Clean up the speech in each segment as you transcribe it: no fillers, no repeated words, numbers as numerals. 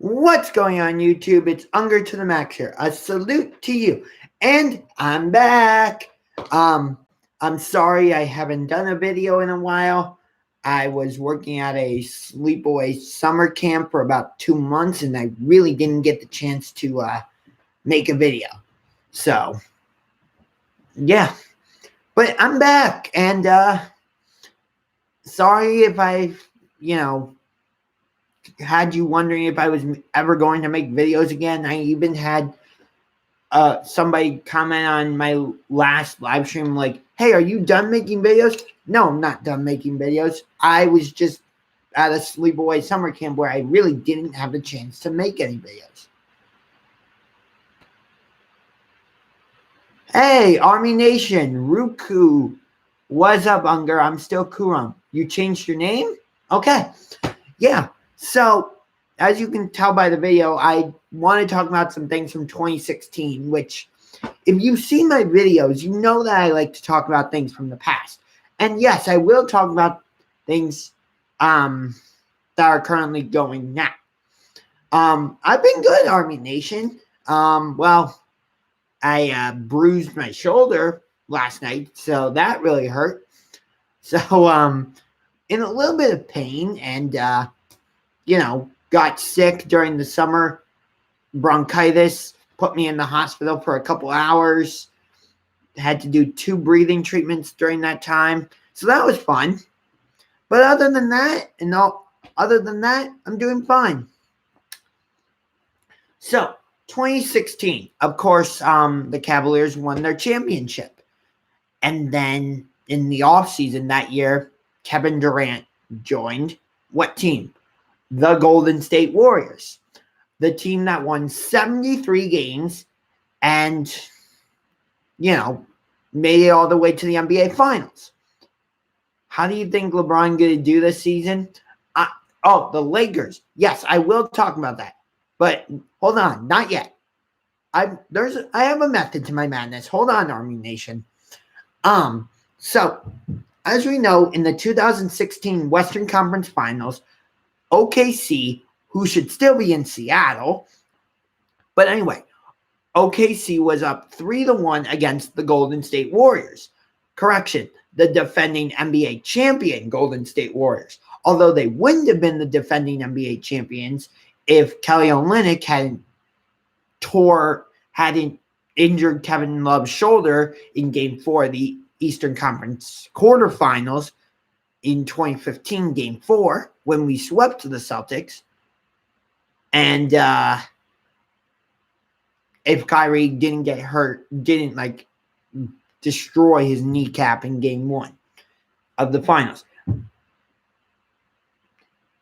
What's going on, YouTube? It's Unger to the Max here. A salute to you. And I'm back. I'm sorry I haven't done a video in a while. I was working at a sleepaway summer camp for about 2 months, and I really didn't get the chance to make a video. So, yeah. But I'm back, and sorry if I, had you wondering if I was ever going to make videos again. I even had somebody comment on my last live stream like, hey, are you done making videos? No, I'm not done making videos. I was just at a sleepaway summer camp where I really didn't have the chance to make any videos. Hey, Army Nation, Ruku. What's up, Unger? I'm still Kuram. You changed your name? Okay. Yeah. So, as you can tell by the video, I want to talk about some things from 2016, which, if you've seen my videos, you know that I like to talk about things from the past. And yes, I will talk about things that are currently going now. I've been good, Army Nation. Well, I bruised my shoulder last night, so that really hurt. So, in a little bit of pain and, got sick during the summer. Bronchitis put me in the hospital for a couple hours. Had to do 2 breathing treatments during that time. So that was fun. But other than that, I'm doing fine. So, 2016, of course, the Cavaliers won their championship. And then in the offseason that year, Kevin Durant joined what team? The Golden State Warriors, the team that won 73 games and, made it all the way to the NBA Finals. How do you think LeBron going to do this season? The Lakers. Yes, I will talk about that. But hold on, not yet. I have a method to my madness. Hold on, Army Nation. So, as we know, in the 2016 Western Conference Finals, OKC, who should still be in Seattle, but anyway, OKC was up 3-1 against the Golden State Warriors. Correction, the defending NBA champion Golden State Warriors. Although they wouldn't have been the defending NBA champions if Kelly Olynyk hadn't injured Kevin Love's shoulder in Game 4 of the Eastern Conference quarterfinals in 2015, Game 4, when we swept the Celtics. And if Kyrie didn't get hurt, didn't destroy his kneecap in Game 1 of the finals.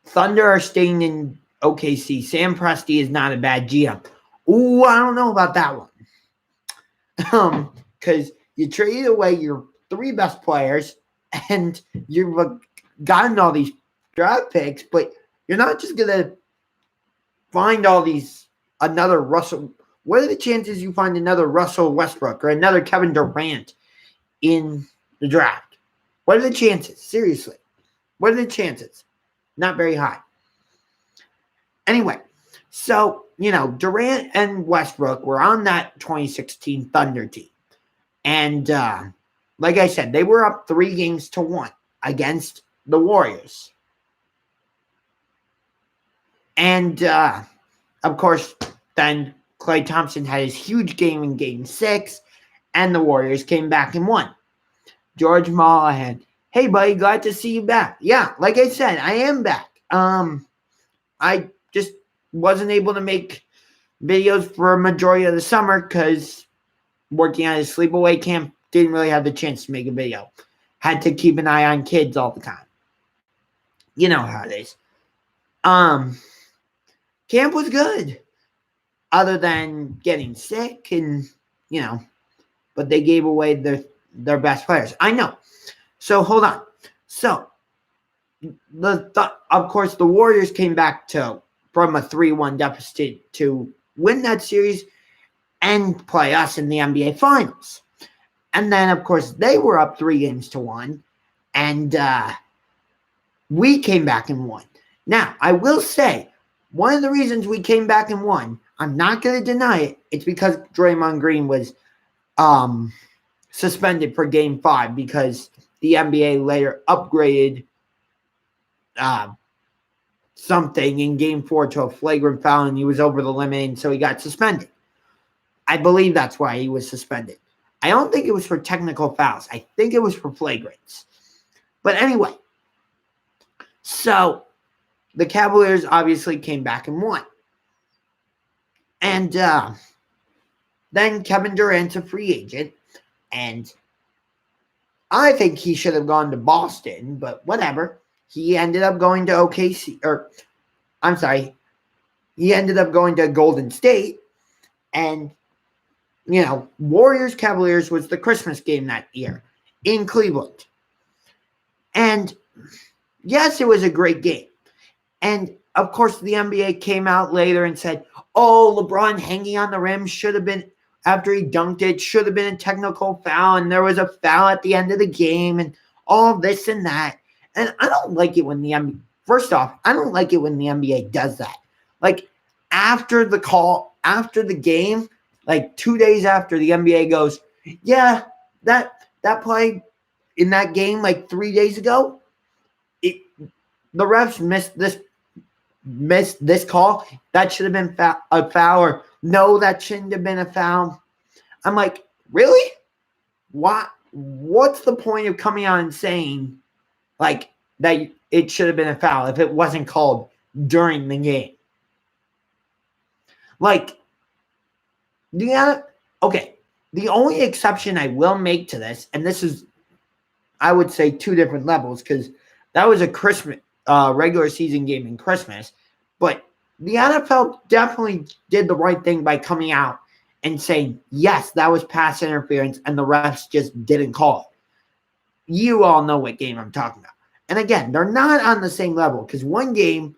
Thunder are staying in OKC. Sam Presti is not a bad GM. Ooh, I don't know about that one. Because you traded away your 3 best players and you've gotten all these draft picks, but you're not just going to find another Russell. What are the chances you find another Russell Westbrook or another Kevin Durant in the draft? What are the chances? Seriously. What are the chances? Not very high. Anyway, so, Durant and Westbrook were on that 2016 Thunder team. And like I said, they were up 3-1 against the Warriors. And, of course, then Klay Thompson had his huge game in Game 6, and the Warriors came back and won. George Mollahan, hey, buddy, glad to see you back. Yeah, like I said, I am back. I just wasn't able to make videos for a majority of the summer because working at a sleepaway camp, didn't really have the chance to make a video. Had to keep an eye on kids all the time. You know how it is. Camp was good. Other than getting sick and, but they gave away their best players. I know. So, hold on. So, of course, the Warriors came back from a 3-1 deficit to win that series and play us in the NBA Finals. And then, of course, they were up 3-1, and we came back and won. Now, I will say, one of the reasons we came back and won, I'm not going to deny it, it's because Draymond Green was suspended for Game 5 because the NBA later upgraded something in Game 4 to a flagrant foul, and he was over the limit, and so he got suspended. I believe that's why he was suspended. I don't think it was for technical fouls. I think it was for flagrants. But anyway, so the Cavaliers obviously came back and won. And then Kevin Durant's a free agent, and I think he should have gone to Boston, but whatever. He ended up going to he ended up going to Golden State, and, Warriors-Cavaliers was the Christmas game that year in Cleveland. And, yes, it was a great game. And, of course, the NBA came out later and said, oh, LeBron hanging on the rim should have been, after he dunked it, should have been a technical foul, and there was a foul at the end of the game, and all this and that. And I don't like it when the NBA, first off, I don't like it when the NBA does that. Like, after the game, like 2 days after, the NBA goes, yeah, that play in that game like 3 days ago, the refs missed this call. That should have been a foul, or no, that shouldn't have been a foul. I'm like, really? What's the point of coming out and saying like that it should have been a foul if it wasn't called during the game? Like, okay, the only exception I will make to this, and this is, I would say, two different levels, because that was a Christmas regular season game in Christmas, but the NFL definitely did the right thing by coming out and saying, yes, that was pass interference, and the refs just didn't call it. You all know what game I'm talking about. And again, they're not on the same level, because one game,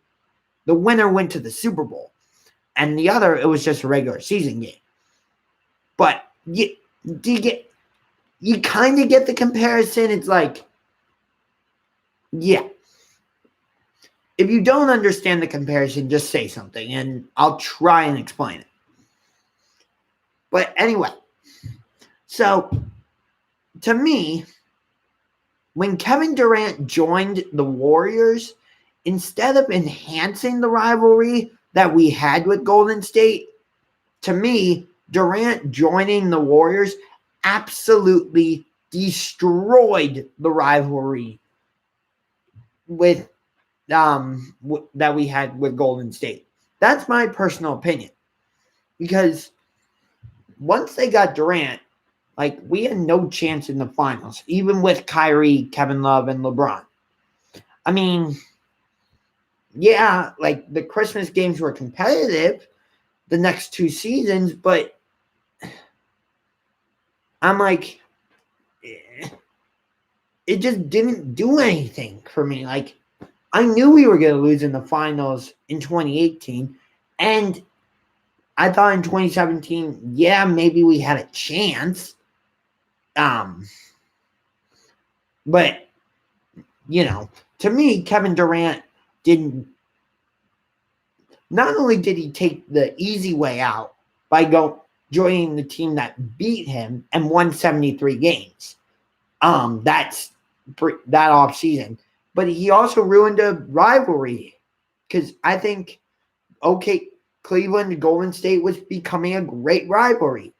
the winner went to the Super Bowl, and the other, it was just a regular season game. But you kind of get the comparison. It's like, yeah. If you don't understand the comparison, just say something, and I'll try and explain it. But anyway, so to me, when Kevin Durant joined the Warriors, instead of enhancing the rivalry that we had with Golden State, to me, Durant joining the Warriors absolutely destroyed the rivalry with that we had with Golden State. That's my personal opinion. Because once they got Durant, like, we had no chance in the finals, even with Kyrie, Kevin Love, and LeBron. I mean, yeah, like, the Christmas games were competitive the next two seasons, but I'm like, it just didn't do anything for me. Like, I knew we were going to lose in the finals in 2018, and I thought in 2017, yeah, maybe we had a chance. But, to me, Kevin Durant not only did he take the easy way out by joining the team that beat him and won 73 games, that off season, but he also ruined a rivalry, because I think, Cleveland and Golden State was becoming a great rivalry.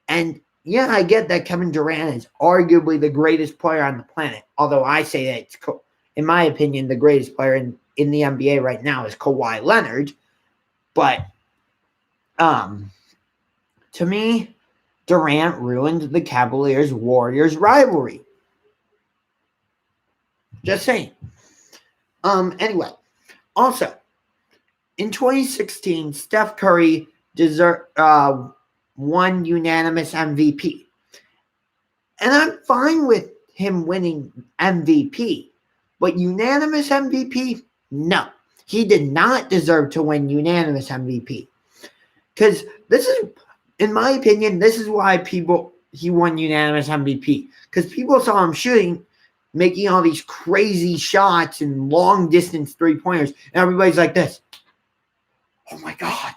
And yeah, I get that Kevin Durant is arguably the greatest player on the planet, although I say that it's, in my opinion, the greatest player in the NBA right now is Kawhi Leonard. But to me, Durant ruined the Cavaliers-Warriors rivalry. Just saying. Anyway, also, in 2016, Steph Curry won unanimous MVP. And I'm fine with him winning MVP. But unanimous MVP? No. He did not deserve to win unanimous MVP. Because this is, in my opinion, this is why he won unanimous MVP. Because people saw him making all these crazy shots and long-distance three-pointers. And everybody's like this. oh my God,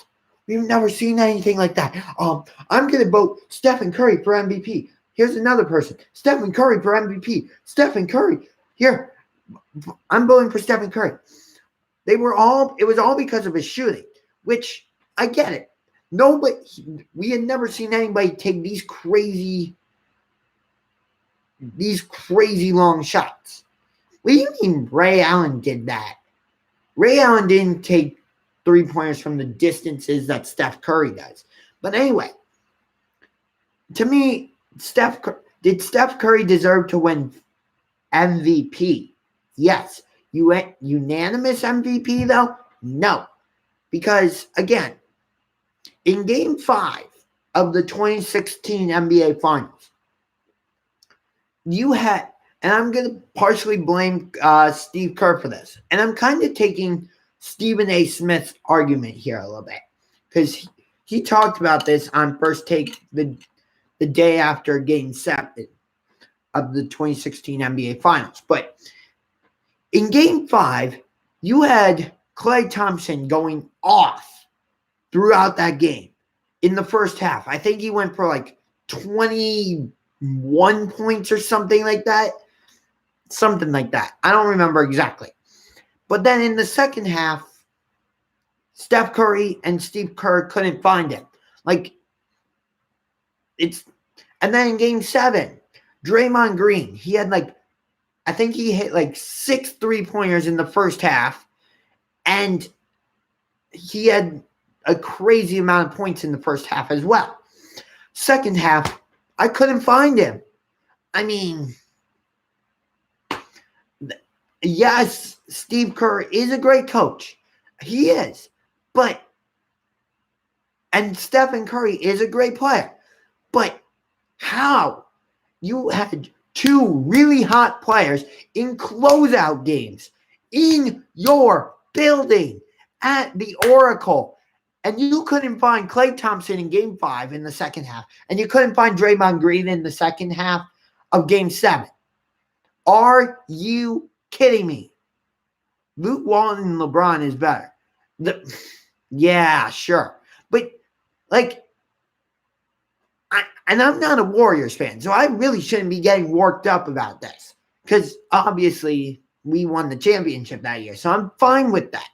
we've never seen anything like that. I'm going to vote Stephen Curry for MVP. Here's another person, Stephen Curry for MVP. Stephen Curry. Here, I'm voting for Stephen Curry. It was all because of his shooting, which I get it. We had never seen anybody take these crazy long shots. What do you mean Ray Allen did that? Ray Allen didn't take 3-pointers from the distances that Steph Curry does. But anyway, to me, did Steph Curry deserve to win MVP? Yes. Unanimous MVP, though? No. Because, again, in Game 5 of the 2016 NBA Finals, you had, and I'm going to partially blame Steve Kerr for this, and I'm kind of taking Stephen A. Smith's argument here a little bit, because he talked about this on First Take the day after Game 7 of the 2016 NBA Finals. But in Game 5, you had Klay Thompson going off throughout that game in the first half. I think he went for like 21 points or something like that. Something like that. I don't remember exactly. But then in the second half, Steph Curry and Steve Kerr couldn't find him. And then in Game 7, Draymond Green, he had I think he hit 6 3-pointers in the first half, and he had a crazy amount of points in the first half as well. Second half, I couldn't find him. I mean, yes, Steve Kerr is a great coach. He is. And Stephen Curry is a great player. But how? You had 2 really hot players in closeout games in your building at the Oracle, and you couldn't find Klay Thompson in Game 5 in the second half, and you couldn't find Draymond Green in the second half of Game 7. Are you kidding me? Luke Walton and LeBron is better. Yeah, sure. But, and I'm not a Warriors fan, so I really shouldn't be getting worked up about this, because obviously we won the championship that year. So I'm fine with that,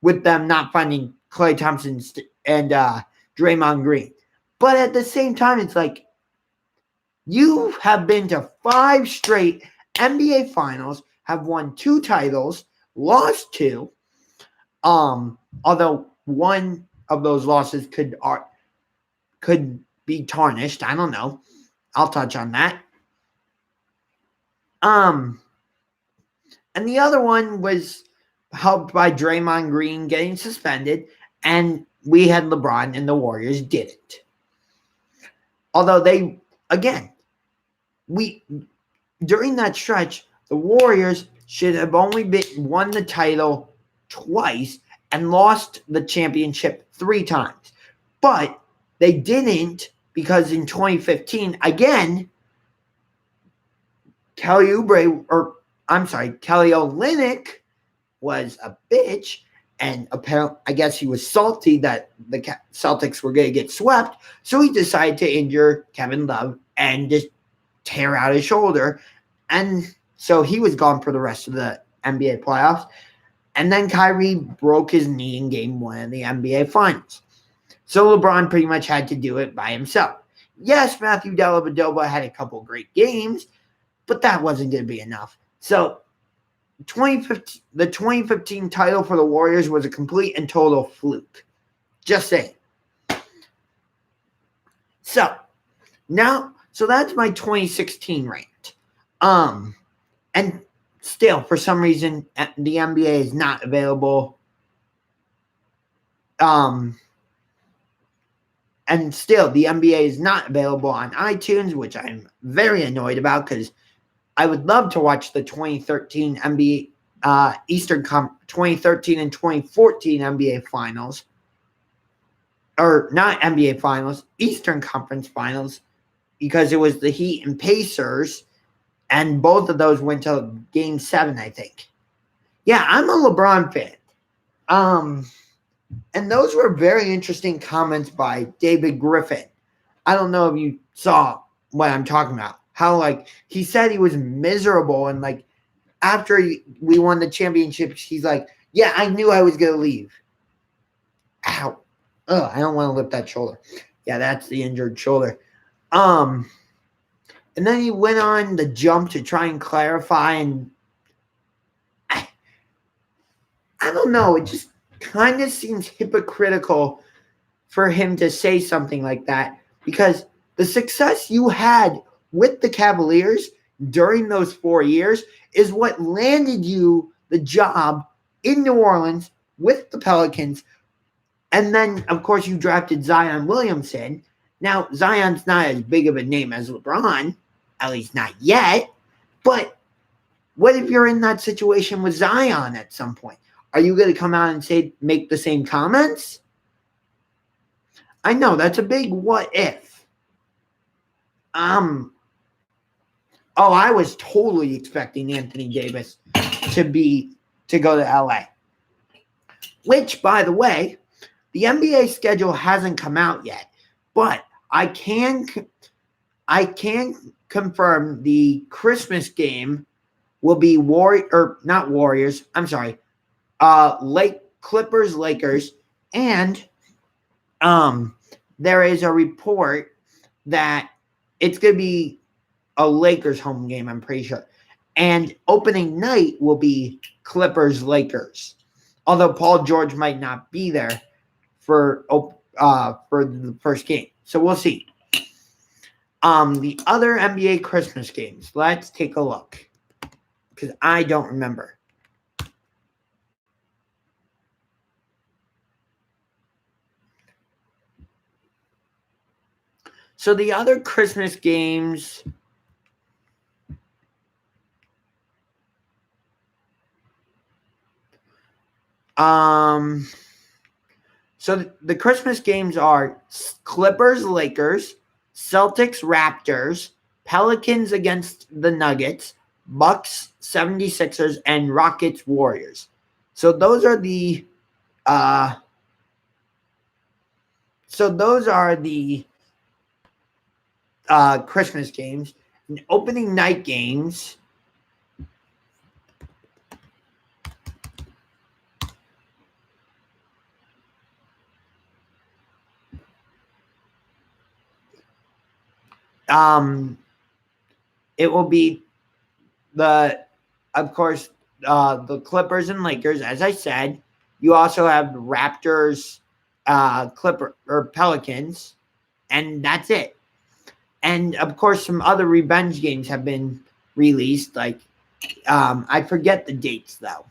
with them not finding Klay Thompson and Draymond Green. But at the same time, it's you have been to 5 straight NBA Finals, have won 2 titles, lost 2. Although one of those losses could be tarnished. I don't know. I'll touch on that. And the other one was helped by Draymond Green getting suspended, and we had LeBron and the Warriors didn't. Although during that stretch, the Warriors should have only won the title twice and lost the championship 3 times. But they didn't, because in 2015, again, Kelly Olynyk was a bitch, and apparently, I guess he was salty that the Celtics were going to get swept, so he decided to injure Kevin Love and just tear out his shoulder, and so he was gone for the rest of the NBA playoffs. And then Kyrie broke his knee in Game 1 of the NBA Finals. So LeBron pretty much had to do it by himself. Yes, Matthew Dellavedova had a couple great games, but that wasn't going to be enough. So the 2015 title for the Warriors was a complete and total fluke. Just saying. So that's my 2016 rant. And still, for some reason, the NBA is not available. And still, the NBA is not available on iTunes, which I'm very annoyed about, because I would love to watch the 2013 NBA 2013 and 2014 NBA Finals, or not NBA Finals, Eastern Conference Finals, because it was the Heat and Pacers, and both of those went to Game 7, I think. Yeah, I'm a LeBron fan. And those were very interesting comments by David Griffin. I don't know if you saw what I'm talking about. How, like, he said he was miserable, and, like, after we won the championships, he's like, yeah, I knew I was going to leave. Ow. Ugh, I don't want to lift that shoulder. Yeah, that's the injured shoulder. And then he went on the jump to try and clarify, and I don't know. It just kind of seems hypocritical for him to say something like that, because the success you had with the Cavaliers during those 4 years is what landed you the job in New Orleans with the Pelicans. And then, of course, you drafted Zion Williamson. Now, Zion's not as big of a name as LeBron, at least not yet. But what if you're in that situation with Zion at some point? Are you going to come out and make the same comments? I know that's a big what if. I was totally expecting Anthony Davis to go to LA. Which, by the way, the NBA schedule hasn't come out yet, but I can confirm the Christmas game will be Clippers Lakers, and there is a report that it's going to be a Lakers home game, I'm pretty sure. And opening night will be Clippers Lakers. Although Paul George might not be there for the first game. So we'll see. The other NBA Christmas games. Let's take a look, because I don't remember. So the other Christmas games. So the Christmas games are Clippers Lakers, Celtics Raptors, Pelicans against the Nuggets, Bucks 76ers, and Rockets Warriors. So those are the Christmas games. And opening night games. It will be the Clippers and Lakers, as I said. You also have Raptors, Pelicans, and that's it. And of course, some other revenge games have been released. Like, I forget the dates though.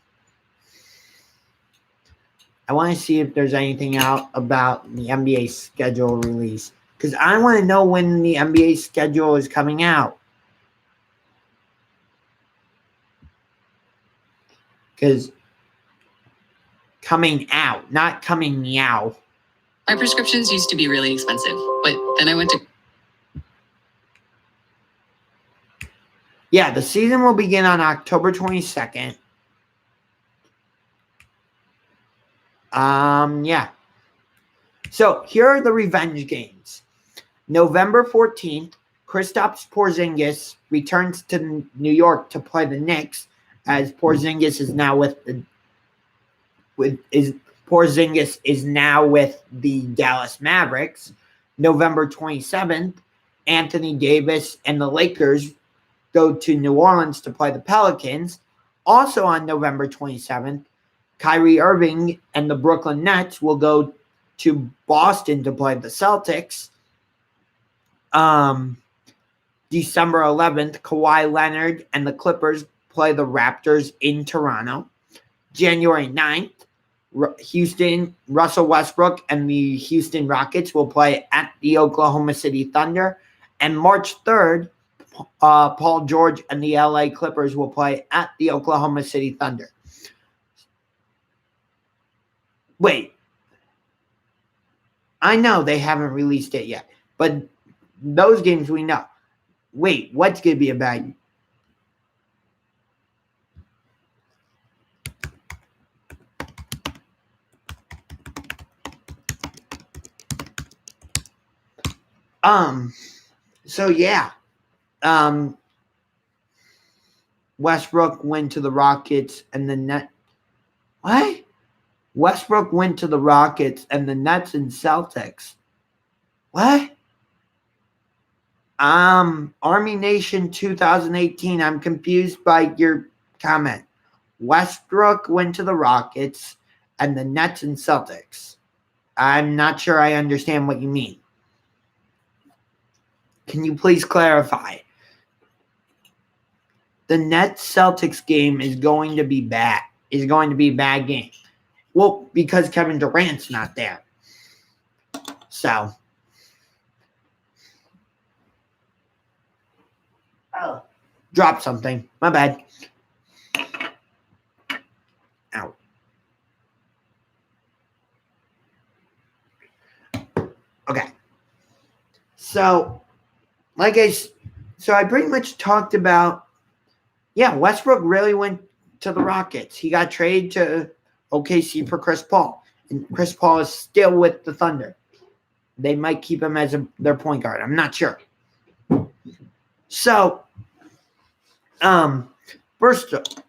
I want to see if there's anything out about the NBA schedule release, because I want to know when the NBA schedule is coming out. Because coming out, not coming meow. My prescriptions used to be really expensive, but then I went to... Yeah, the season will begin on October 22nd. Yeah. So here are the revenge games. November 14th, Kristaps Porzingis returns to New York to play the Knicks, as Porzingis is now with the Dallas Mavericks. November 27th, Anthony Davis and the Lakers go to New Orleans to play the Pelicans. Also on November 27th, Kyrie Irving and the Brooklyn Nets will go to Boston to play the Celtics. December 11th, Kawhi Leonard and the Clippers play the Raptors in Toronto. January 9th, Russell Westbrook and the Houston Rockets will play at the Oklahoma City Thunder. And March 3rd, Paul George and the LA Clippers will play at the Oklahoma City Thunder. Wait. I know they haven't released it yet, but those games we know. Wait, what's going to be a bad? So yeah. Westbrook went to the Rockets and the Net. What? Westbrook went to the Rockets and the Nets and Celtics. What? Army Nation 2018. I'm confused by your comment. Westbrook went to the Rockets and the Nets and Celtics. I'm not sure I understand what you mean. Can you please clarify? The Nets Celtics game is going to be bad. Is going to be a bad game. Well, because Kevin Durant's not there. So. Oh. Drop something. My bad. Ow. Okay. So, I pretty much talked about, Westbrook really went to the Rockets. He got traded to OKC for Chris Paul. And Chris Paul is still with the Thunder. They might keep him as their point guard. I'm not sure. So,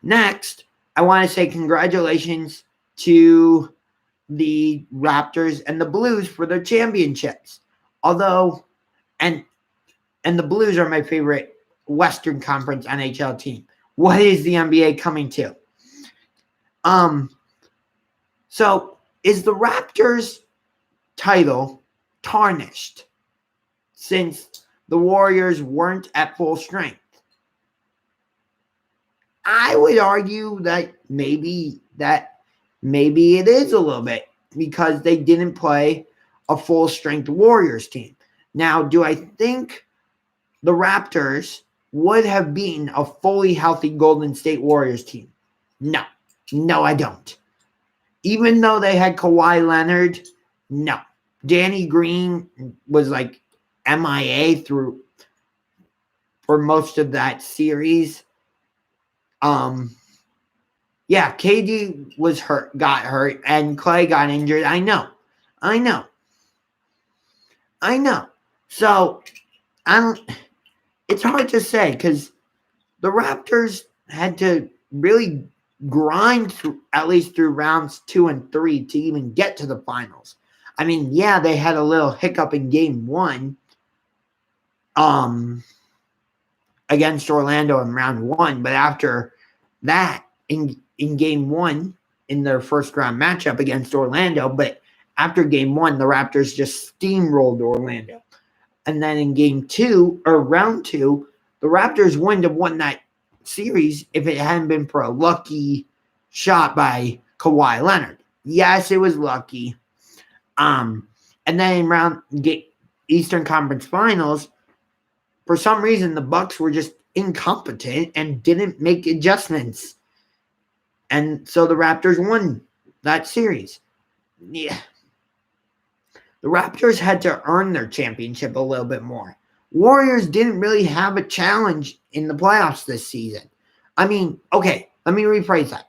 next, I want to say congratulations to the Raptors and the Blues for their championships. Although, and the Blues are my favorite Western Conference NHL team. What is the NBA coming to? So is the Raptors title tarnished since the Warriors weren't at full strength? I would argue that maybe it is a little bit because they didn't play a full strength Warriors team. Now, do I think the Raptors would have beaten a fully healthy Golden State Warriors team? No, I don't. Even though they had Kawhi Leonard, no. Danny Green was like MIA for most of that series. KD got hurt, and Clay got injured. I know. So, it's hard to say because the Raptors had to really grind at least through rounds 2 and 3 to even get to the finals. I mean, they had a little hiccup in game 1 against Orlando in round 1, but after that, in game 1, in their first round matchup against Orlando, but after game 1, the Raptors just steamrolled Orlando. And then in game 2, or round 2, the Raptors wouldn't have won that series if it hadn't been for a lucky shot by Kawhi Leonard. Yes, it was lucky. And then in Eastern Conference Finals, for some reason, the Bucks were just incompetent and didn't make adjustments. And so the Raptors won that series. Yeah. The Raptors had to earn their championship a little bit more. Warriors didn't really have a challenge in the playoffs this season. I mean, okay, let me rephrase that.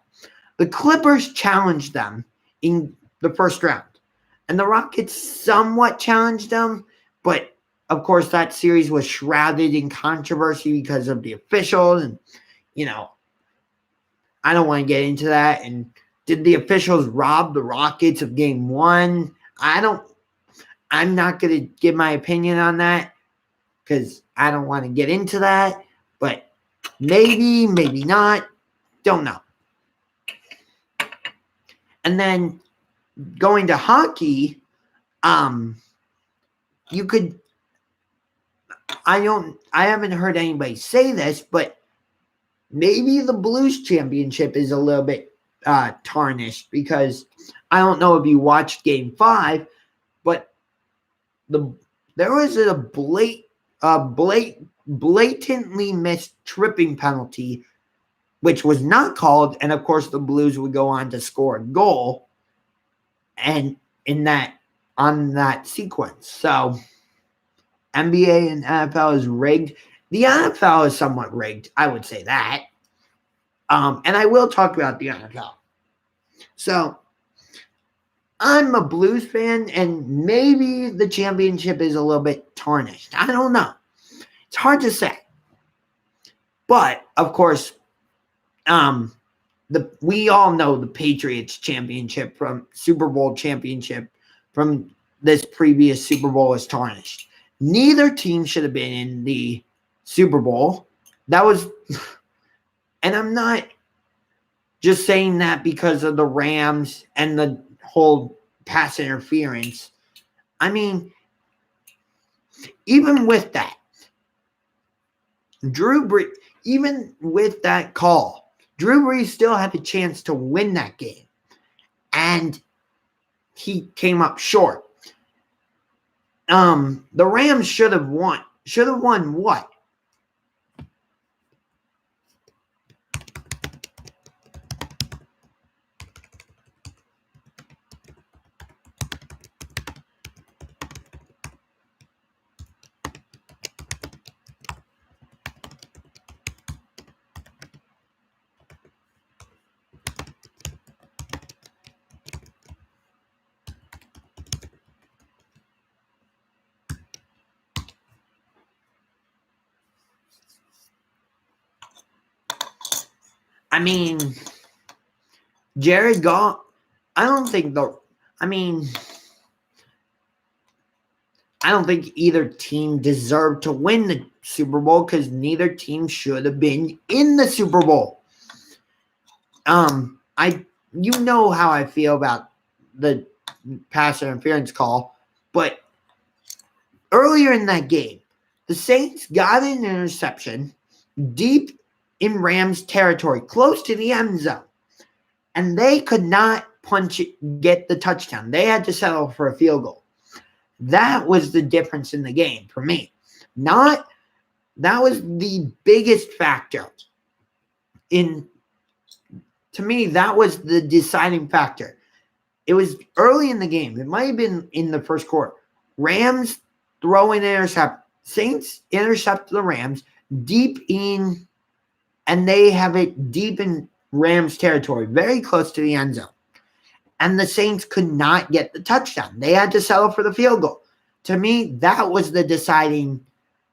The Clippers challenged them in the first round, and the Rockets somewhat challenged them, but of course that series was shrouded in controversy because of the officials, and I don't want to get into that. And did the officials rob the Rockets of game 1? I'm not going to give my opinion on that because I don't want to get into that, but maybe not, don't know. And then going to hockey, I haven't heard anybody say this, but maybe the Blues championship is a little bit tarnished because I don't know if you watched game 5, but there was a blatantly missed tripping penalty, which was not called, and of course the Blues would go on to score a goal, and on that sequence. So NBA and NFL is rigged. The NFL is somewhat rigged, I would say that. And I will talk about the NFL. So I'm a Blues fan, and maybe the championship is a little bit tarnished. I don't know. It's hard to say. But, of course, we all know the Patriots championship from Super Bowl championship from this previous Super Bowl is tarnished. Neither team should have been in the Super Bowl. That was, and I'm not just saying that because of the Rams and the whole pass interference. I mean, even with that, Drew Brees, even with that call, Drew Brees still had a chance to win that game. And he came up short. The Rams should have won. Should have won what? I mean, Jared Goff, I don't think either team deserved to win the Super Bowl because neither team should have been in the Super Bowl. You know how I feel about the pass interference call, but earlier in that game, the Saints got an interception deep in Rams territory, close to the end zone, and they could not get the touchdown. They had to settle for a field goal. That was the difference in the game for me. That was the biggest factor. To me, that was the deciding factor. It was early in the game. It might have been in the first quarter. Rams throw an intercept. Saints intercept the Rams deep in, and they have it deep in Rams territory, very close to the end zone. And the Saints could not get the touchdown. They had to settle for the field goal. To me, that was the deciding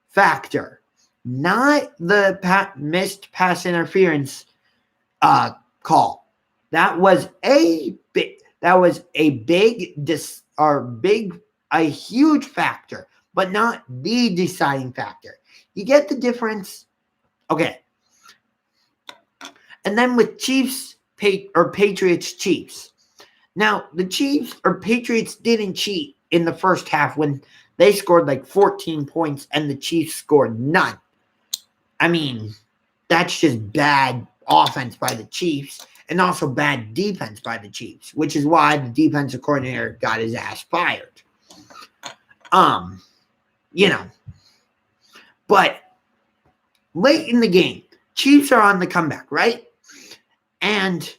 factor, not the missed pass interference call. That was a huge factor, but not the deciding factor. You get the difference? Okay. And then with Patriots Chiefs. Now, the Patriots didn't cheat in the first half when they scored like 14 points and the Chiefs scored none. I mean, that's just bad offense by the Chiefs and also bad defense by the Chiefs, which is why the defensive coordinator got his ass fired. But late in the game, Chiefs are on the comeback, right? And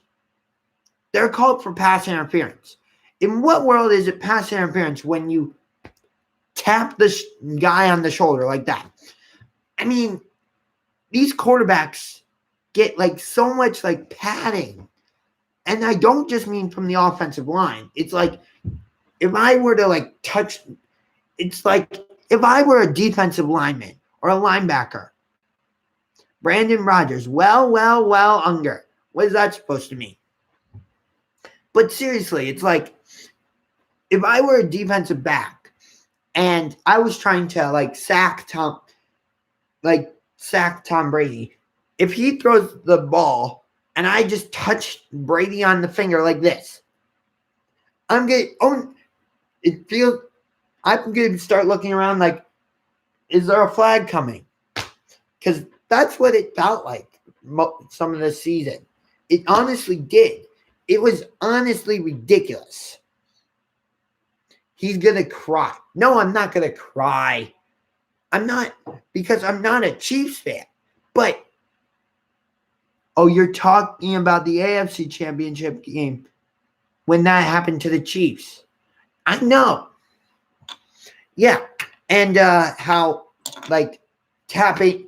they're called for pass interference. In what world is it pass interference when you tap the guy on the shoulder like that? I mean, these quarterbacks get like so much like padding. And I don't just mean from the offensive line. It's like if I were to like touch, it's like if I were a defensive lineman or a linebacker, Brandon Rodgers, Unger. What is that supposed to mean? But seriously, it's like if I were a defensive back and I was trying to like sack Tom Brady, if he throws the ball and I just touch Brady on the finger like this, I'm going to start looking around like, is there a flag coming? Because that's what it felt like some of the season. It honestly did. It was honestly ridiculous. He's going to cry. No, I'm not going to cry. I'm not, because I'm not a Chiefs fan. But, you're talking about the AFC Championship game when that happened to the Chiefs. I know. Yeah. And how, like, tapping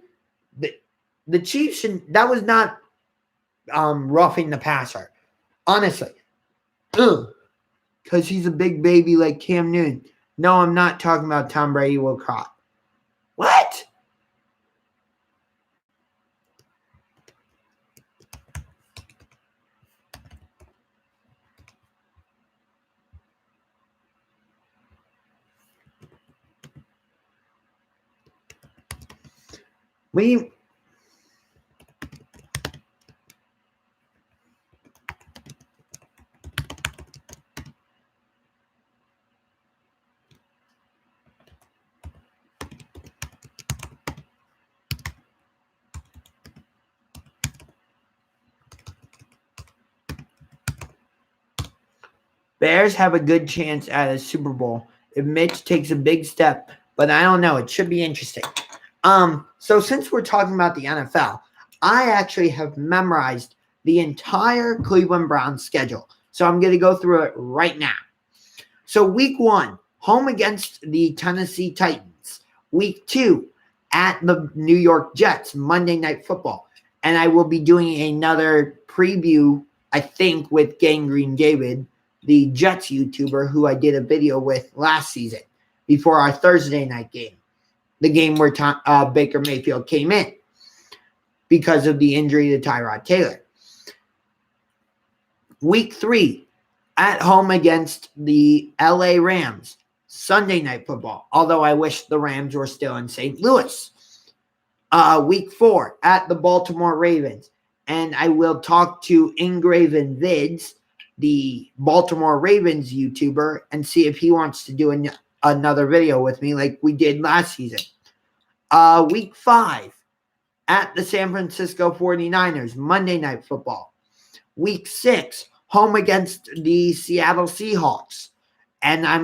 the Chiefs, that was not roughing the passer. Honestly. because he's a big baby like Cam Newton. No, I'm not talking about Tom Brady will cry. What? We Bears have a good chance at a Super Bowl if Mitch takes a big step, but I don't know. It should be interesting. So since we're talking about the NFL, I actually have memorized the entire Cleveland Browns schedule. So I'm going to go through it right now. So week 1, home against the Tennessee Titans. Week 2, at the New York Jets, Monday Night Football. And I will be doing another preview, I think, with Gangrene David, the Jets YouTuber who I did a video with last season before our Thursday night game. The game where Baker Mayfield came in because of the injury to Tyrod Taylor. Week 3, at home against the LA Rams, Sunday Night Football, although I wish the Rams were still in St. Louis. Week 4, at the Baltimore Ravens, and I will talk to Ingraven Vids, the Baltimore Ravens YouTuber, and see if he wants to do another video with me like we did last season. Week 5, at the San Francisco 49ers, Monday Night Football. Week 6, home against the Seattle Seahawks. And I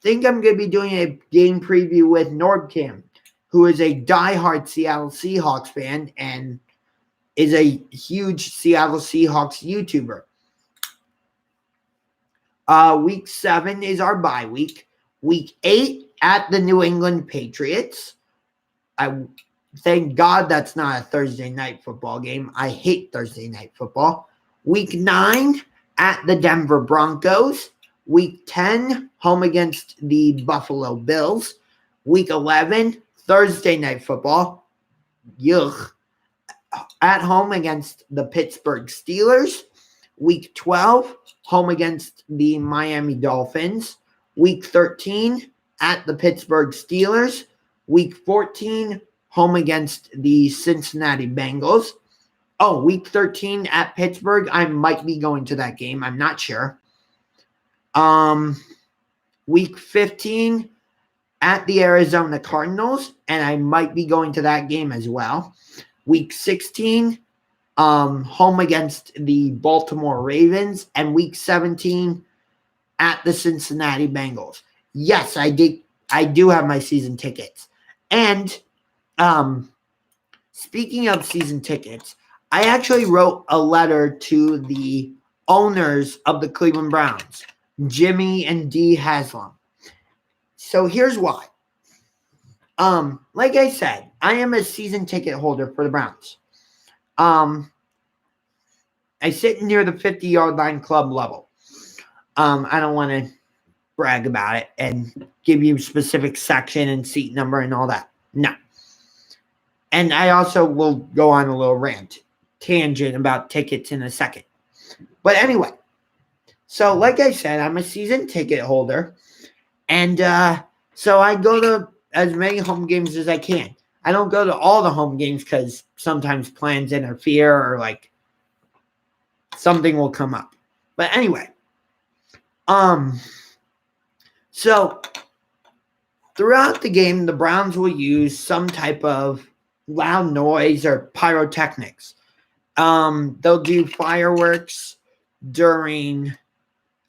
think I'm going to be doing a game preview with Nordcam, who is a diehard Seattle Seahawks fan and is a huge Seattle Seahawks YouTuber. Week 7 is our bye week. Week 8, at the New England Patriots. I thank God that's not a Thursday night football game. I hate Thursday night football. Week 9, at the Denver Broncos. Week 10, home against the Buffalo Bills. Week 11, Thursday night football. Yuck. At home against the Pittsburgh Steelers. Week 12, home against the Miami Dolphins. Week 13, at the Pittsburgh Steelers. Week 14, home against the Cincinnati Bengals. Oh, week 13 at Pittsburgh. I might be going to that game. I'm not sure. Week 15 at the Arizona Cardinals, and I might be going to that game as well. Week 16, home against the Baltimore Ravens, and week 17 at the Cincinnati Bengals. Yes, I do have my season tickets. And speaking of season tickets, I actually wrote a letter to the owners of the Cleveland Browns, Jimmy and Dee Haslam. So here's why. Like I said, I am a season ticket holder for the Browns. I sit near the 50-yard line club level. I don't want to brag about it and give you specific section and seat number and all that. No. And I also will go on a little tangent about tickets in a second. But anyway, so like I said, I'm a season ticket holder. And so I go to as many home games as I can. I don't go to all the home games because sometimes plans interfere or like something will come up. But anyway, so throughout the game, the Browns will use some type of loud noise or pyrotechnics. They'll do fireworks during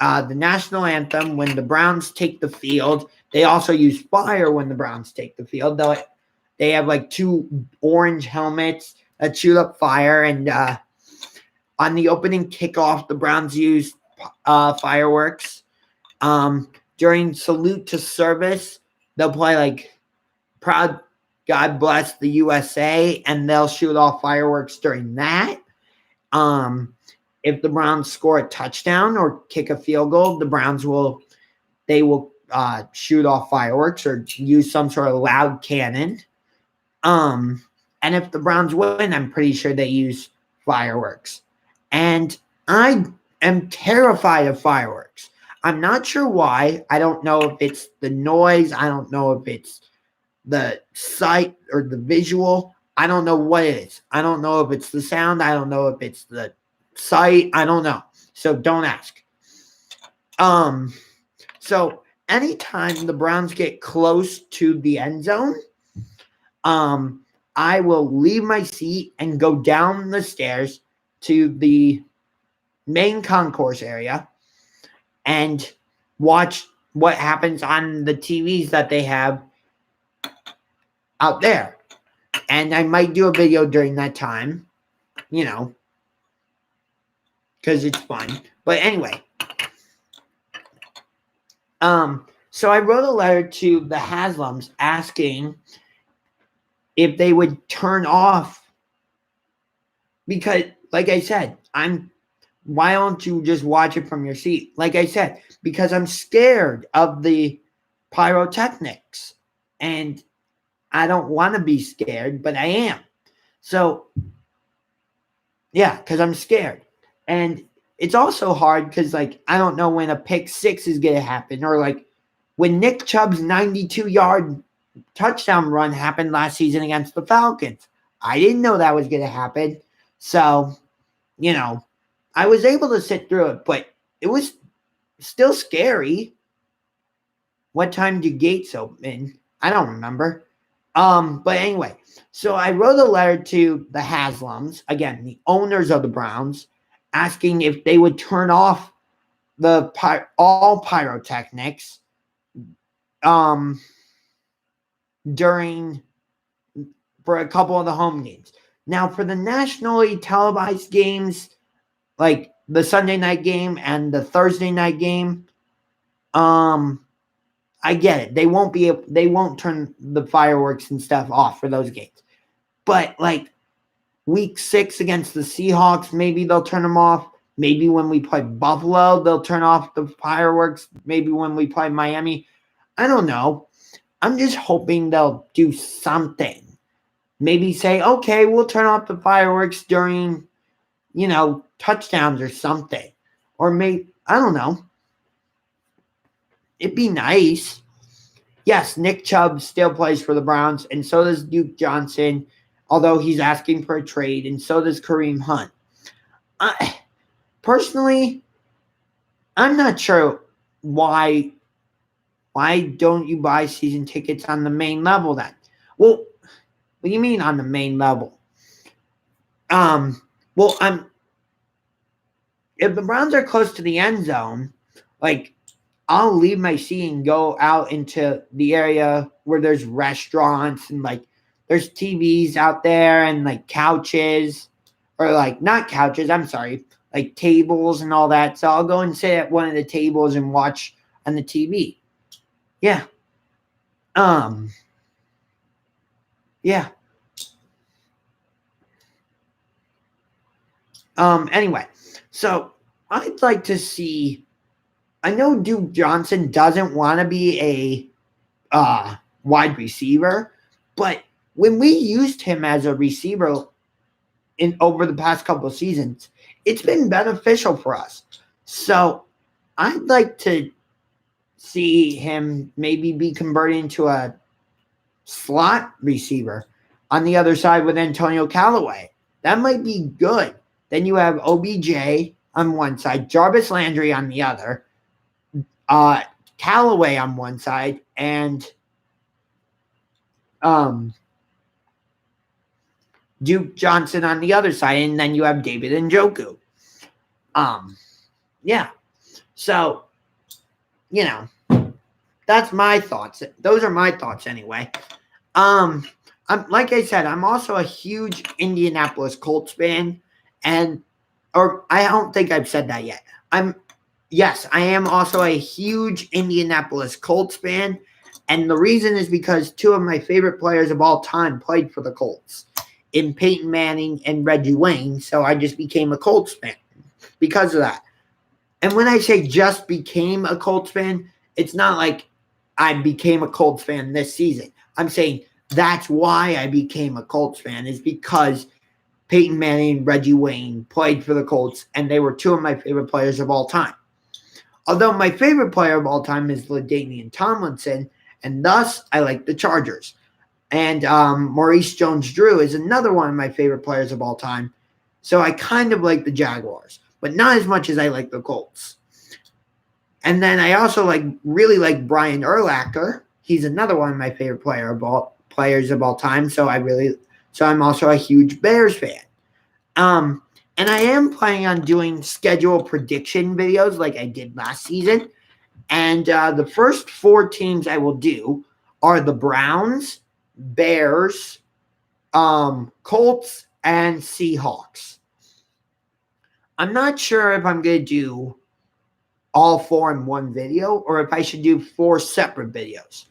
the national anthem when the Browns take the field. They also use fire when the Browns take the field. They have like two orange helmets that shoot up fire. And on the opening kickoff, the Browns use fireworks. During salute to service, they'll play like Proud God Bless the USA, and they'll shoot off fireworks during that. if the Browns score a touchdown or kick a field goal, the Browns will shoot off fireworks or use some sort of loud cannon. And if the Browns win, I'm pretty sure they use fireworks. And I am terrified of fireworks. I'm not sure why. I don't know if it's the noise. I don't know if it's the sight or the visual. I don't know what it is. I don't know if it's the sound. I don't know if it's the sight. I don't know. So don't ask. So anytime the Browns get close to the end zone, I will leave my seat and go down the stairs to the main concourse area and watch what happens on the TVs that they have out there. And I might do a video during that time, because it's fun. But anyway, so I wrote a letter to the Haslams asking if they would turn off, because, like I said, why don't you just watch it from your seat? Like I said, because I'm scared of the pyrotechnics, and I don't want to be scared, but I am. So, yeah, because I'm scared. And it's also hard because, I don't know when a pick six is going to happen, or, when Nick Chubb's 92-yard touchdown run happened last season against the Falcons. I didn't know that was going to happen. So, I was able to sit through it, but it was still scary. What time do gates open? I don't remember. But anyway, so I wrote a letter to the Haslams, again, the owners of the Browns, asking if they would turn off all pyrotechnics for a couple of the home games. Now, for the nationally televised games, like the Sunday night game and the Thursday night game, I get it. They won't turn the fireworks and stuff off for those games. But week 6 against the Seahawks, maybe they'll turn them off. Maybe when we play Buffalo, they'll turn off the fireworks. Maybe when we play Miami. I don't know. I'm just hoping they'll do something. Maybe say, okay, we'll turn off the fireworks during, touchdowns or something. Or maybe, I don't know. It'd be nice. Yes, Nick Chubb still plays for the Browns, and so does Duke Johnson, although he's asking for a trade, and so does Kareem Hunt. Personally, I'm not sure why don't you buy season tickets on the main level then? Well, what do you mean on the main level? If the Browns are close to the end zone, I'll leave my seat and go out into the area where there's restaurants and there's TVs out there and couches, or not couches, I'm sorry, tables and all that. So I'll go and sit at one of the tables and watch on the TV. Yeah. Yeah. Anyway, so I'd like to see, I know Duke Johnson doesn't want to be a wide receiver, but when we used him as a receiver over the past couple of seasons, it's been beneficial for us. So I'd like to see him maybe be converted into a slot receiver on the other side with Antonio Callaway. That might be good. Then you have OBJ on one side, Jarvis Landry on the other, Callaway on one side, and Duke Johnson on the other side, and then you have David Njoku. Yeah. So, that's my thoughts. Those are my thoughts anyway. Like I said, I'm also a huge Indianapolis Colts fan, or I don't think I've said that yet. Yes, I am also a huge Indianapolis Colts fan, and the reason is because two of my favorite players of all time played for the Colts, in Peyton Manning and Reggie Wayne, so I just became a Colts fan because of that. And when I say just became a Colts fan, it's not like I became a Colts fan this season. I'm saying that's why I became a Colts fan, is because Peyton Manning and Reggie Wayne played for the Colts, and they were two of my favorite players of all time. Although my favorite player of all time is LaDainian Tomlinson, and thus I like the Chargers. And Maurice Jones-Drew is another one of my favorite players of all time. So I kind of like the Jaguars, but not as much as I like the Colts. And then I also really like Brian Urlacher. He's another one of my favorite players of all time. So I'm also a huge Bears fan. And I am planning on doing schedule prediction videos like I did last season. And the first 4 teams I will do are the Browns, Bears, Colts, and Seahawks. I'm not sure if I'm going to do all 4 in one video or if I should do 4 separate videos.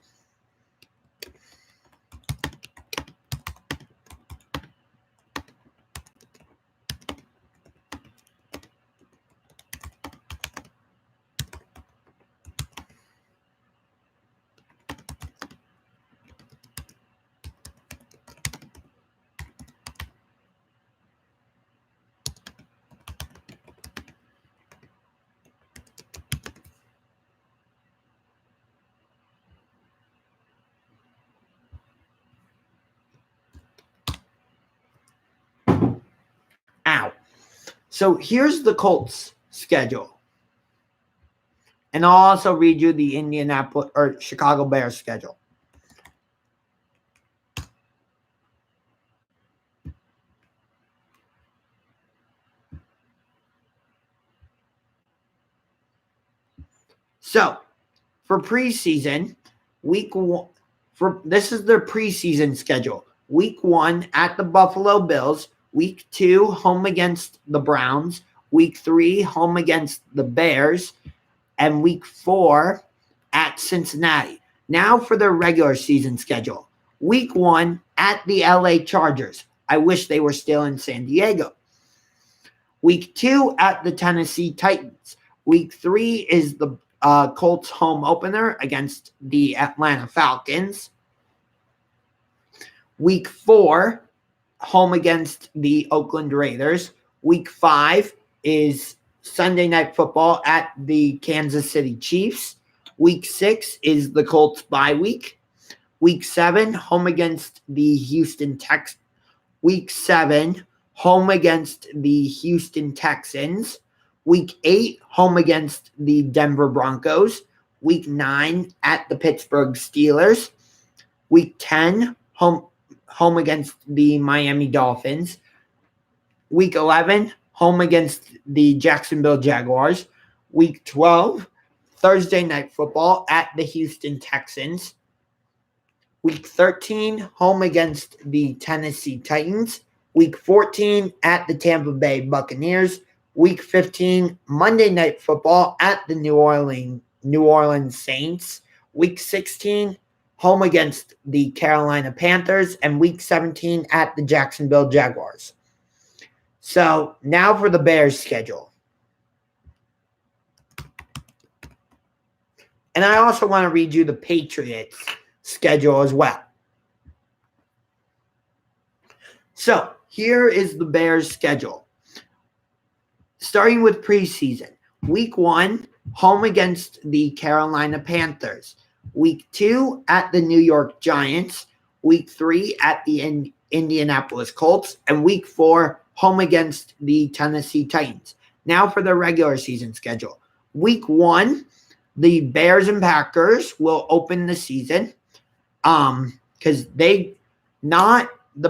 So here's the Colts schedule. And I'll also read you the Indianapolis or Chicago Bears schedule. So for preseason, week 1, this is their preseason schedule. Week 1 at the Buffalo Bills. Week 2, home against the Browns. Week 3, home against the Bears. And week 4 at Cincinnati. Now for their regular season schedule. Week 1 at the LA Chargers. I wish they were still in San Diego. Week 2 at the Tennessee Titans. Week 3 is the Colts home opener against the Atlanta Falcons. Week 4, home against the Oakland Raiders. Week 5 is Sunday Night Football at the Kansas City Chiefs. Week 6 is the Colts bye week. Week 7, home against the Houston Texans. Week 7, home against the Houston Texans. Week 8, home against the Denver Broncos. Week 9, at the Pittsburgh Steelers. Week 10, home against the Miami Dolphins. Week 11, home against the Jacksonville Jaguars. Week 12, Thursday Night Football at the Houston Texans. Week 13, home against the Tennessee Titans. Week 14, at the Tampa Bay Buccaneers. Week 15, Monday Night Football at the New Orleans Saints. Week 16, home against the Carolina Panthers, and Week 17 at the Jacksonville Jaguars. So now for the Bears schedule. And I also want to read you the Patriots schedule as well. So here is the Bears schedule. Starting with preseason. Week 1, home against the Carolina Panthers. Week 2, at the New York Giants. Week 3, at the Indianapolis Colts. And Week 4, home against the Tennessee Titans. Now for the regular season schedule. Week 1, the Bears and Packers will open the season. Because the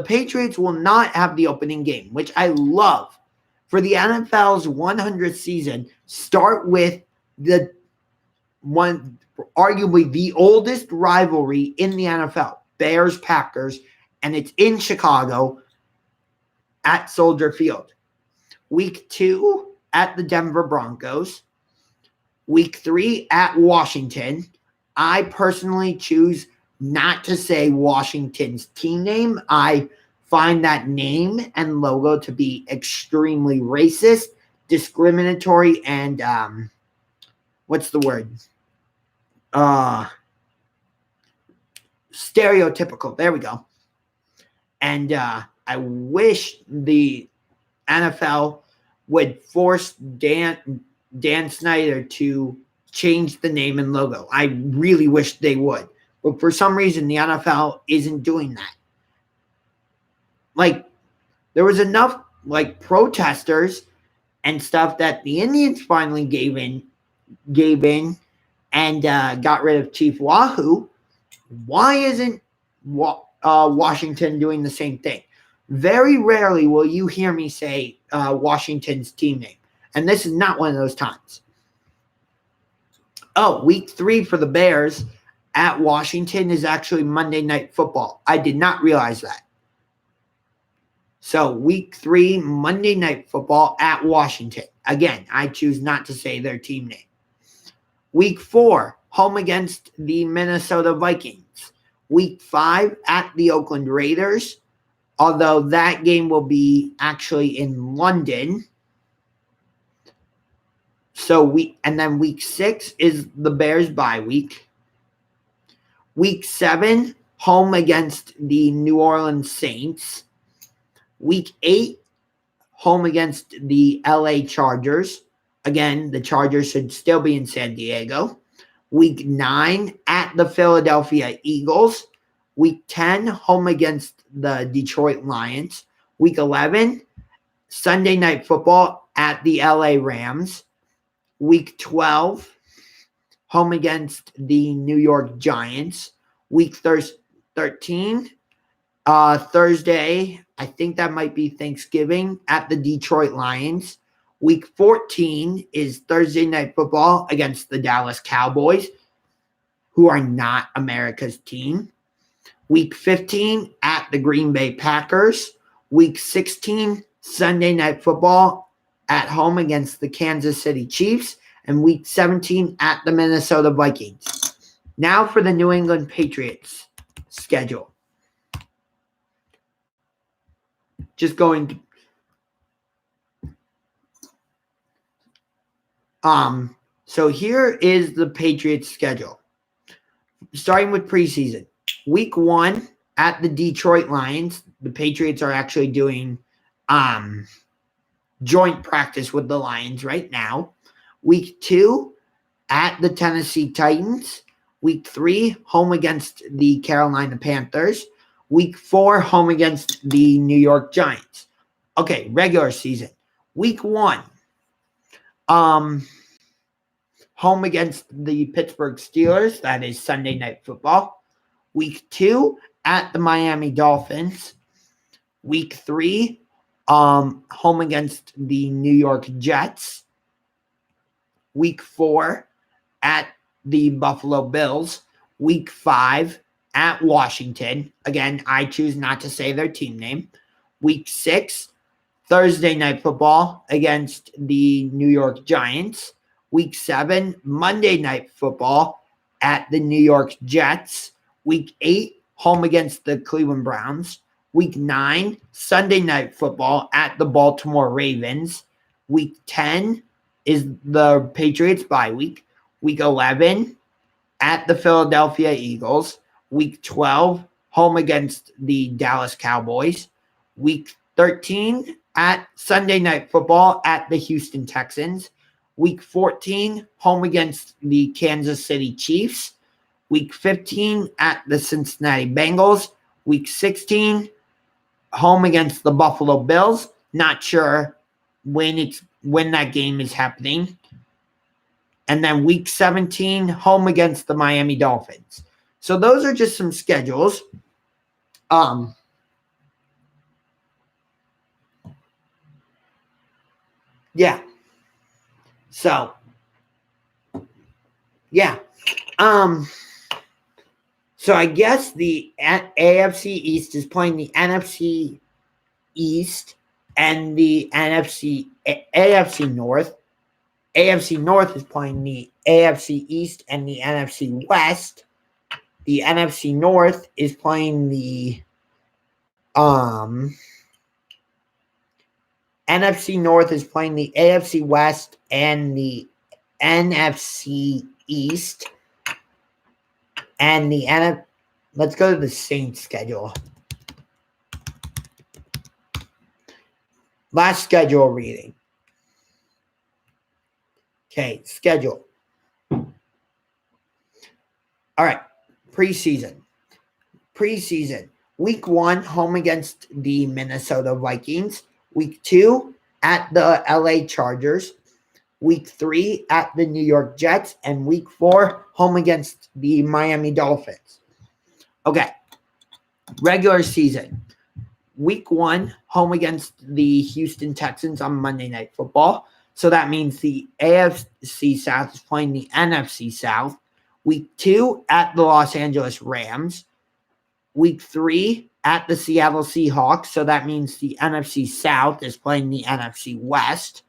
Patriots will not have the opening game, which I love. For the NFL's 100th season, start with arguably the oldest rivalry in the NFL, Bears-Packers, and it's in Chicago at Soldier Field. Week 2 at the Denver Broncos. Week 3 at Washington. I personally choose not to say Washington's team name. I find that name and logo to be extremely racist, discriminatory and what's the word? Stereotypical. There we go. And I wish the NFL would force Dan Snyder to change the name and logo. I really wish they would. But for some reason, the NFL isn't doing that. Like, there was enough, like, protesters and stuff that the Indians finally gave in and got rid of Chief Wahoo. Why isn't Washington doing the same thing? Very rarely will you hear me say Washington's team name. And this is not one of those times. Oh, week 3 for the Bears at Washington is actually Monday Night Football. I did not realize that. So week 3, Monday Night Football at Washington. Again, I choose not to say their team name. Week 4, home against the Minnesota Vikings. Week 5 at the Oakland Raiders, although that game will be actually in London. And then week 6 is the Bears bye week. Week 7, home against the New Orleans Saints. Week 8, home against the LA Chargers. Again, the Chargers should still be in San Diego. Week 9, at the Philadelphia Eagles. Week 10, home against the Detroit Lions. Week 11, Sunday Night Football at the LA Rams. Week 12, home against the New York Giants. Week 13, Thursday, I think that might be Thanksgiving, at the Detroit Lions. Week 14 is Thursday Night Football against the Dallas Cowboys, who are not America's team. Week 15 at the Green Bay Packers. Week 16, Sunday Night Football at home against the Kansas City Chiefs. And Week 17 at the Minnesota Vikings. Now for the New England Patriots schedule. Just going to so here is the Patriots schedule. Starting with preseason. Week 1 at the Detroit Lions. The Patriots are actually doing joint practice with the Lions right now. Week 2 at the Tennessee Titans. Week 3, home against the Carolina Panthers. Week 4, home against the New York Giants. Okay, regular season. Week 1, home against the Pittsburgh Steelers. That is Sunday Night Football. Week 2, at the Miami Dolphins. Week 3, home against the New York Jets. Week 4, at the Buffalo Bills. Week 5, at Washington. Again, I choose not to say their team name. Week 6, Thursday Night Football against the New York Giants. Week 7, Monday Night Football at the New York Jets. Week 8, home against the Cleveland Browns. Week 9, Sunday Night Football at the Baltimore Ravens. Week 10 is the Patriots bye week. Week 11, at the Philadelphia Eagles. Week 12, home against the Dallas Cowboys. Week 13, at Sunday Night Football at the Houston Texans. Week 14, home against the Kansas City Chiefs. Week 15, at the Cincinnati Bengals. Week 16, home against the Buffalo Bills. Not sure when that game is happening. And then week 17, home against the Miami Dolphins. So those are just some schedules. Yeah. So, yeah. So I guess the AFC East is playing the NFC East and the AFC North. AFC North is playing the AFC East and the NFC West. The NFC North is playing the NFC North is playing the AFC West and the NFC East. And let's go to the Saints schedule. Last schedule reading. Okay, schedule. All right, preseason. Week 1, home against the Minnesota Vikings. Week 2, at the LA Chargers. Week 3, at the New York Jets. And week 4, home against the Miami Dolphins. Okay, regular season. Week 1, home against the Houston Texans on Monday Night Football. So that means the AFC South is playing the NFC South. Week 2, at the Los Angeles Rams. Week 3, at the Seattle Seahawks. So that means the NFC South is playing the NFC West.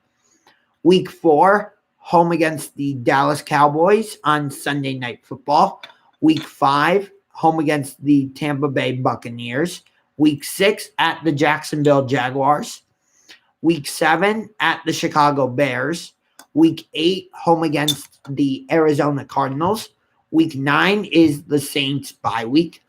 Week 4, home against the Dallas Cowboys on Sunday Night Football. Week 5, home against the Tampa Bay Buccaneers. Week 6, at the Jacksonville Jaguars. Week 7, at the Chicago Bears. Week 8, home against the Arizona Cardinals. Week 9 is the Saints bye week.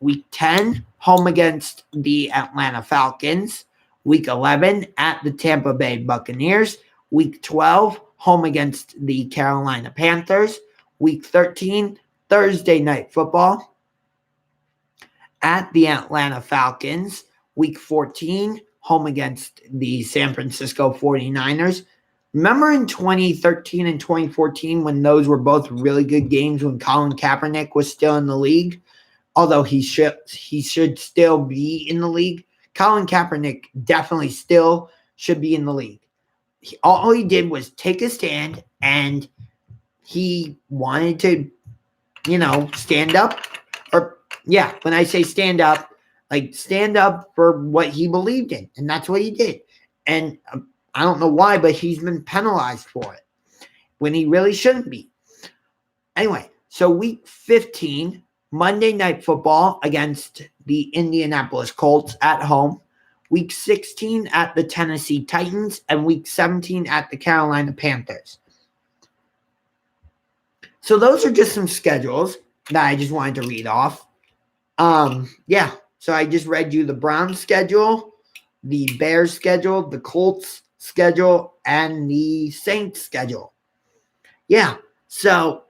Week 10, home against the Atlanta Falcons. Week 11, at the Tampa Bay Buccaneers. Week 12, home against the Carolina Panthers. Week 13, Thursday Night Football, at the Atlanta Falcons. Week 14, home against the San Francisco 49ers. Remember in 2013 and 2014 when those were both really good games when Colin Kaepernick was still in the league? Although he should still be in the league. Colin Kaepernick definitely still should be in the league. All he did was take a stand, and he wanted to, stand up. When I say stand up, like stand up for what he believed in. And that's what he did. And I don't know why, but he's been penalized for it when he really shouldn't be. Anyway, so week 15, Monday Night Football against the Indianapolis Colts at home. Week 16 at the Tennessee Titans, and week 17 at the Carolina Panthers. So those are just some schedules that I just wanted to read off. So I just read you the Browns schedule, the Bears schedule, the Colts schedule, and the Saints schedule. Yeah, so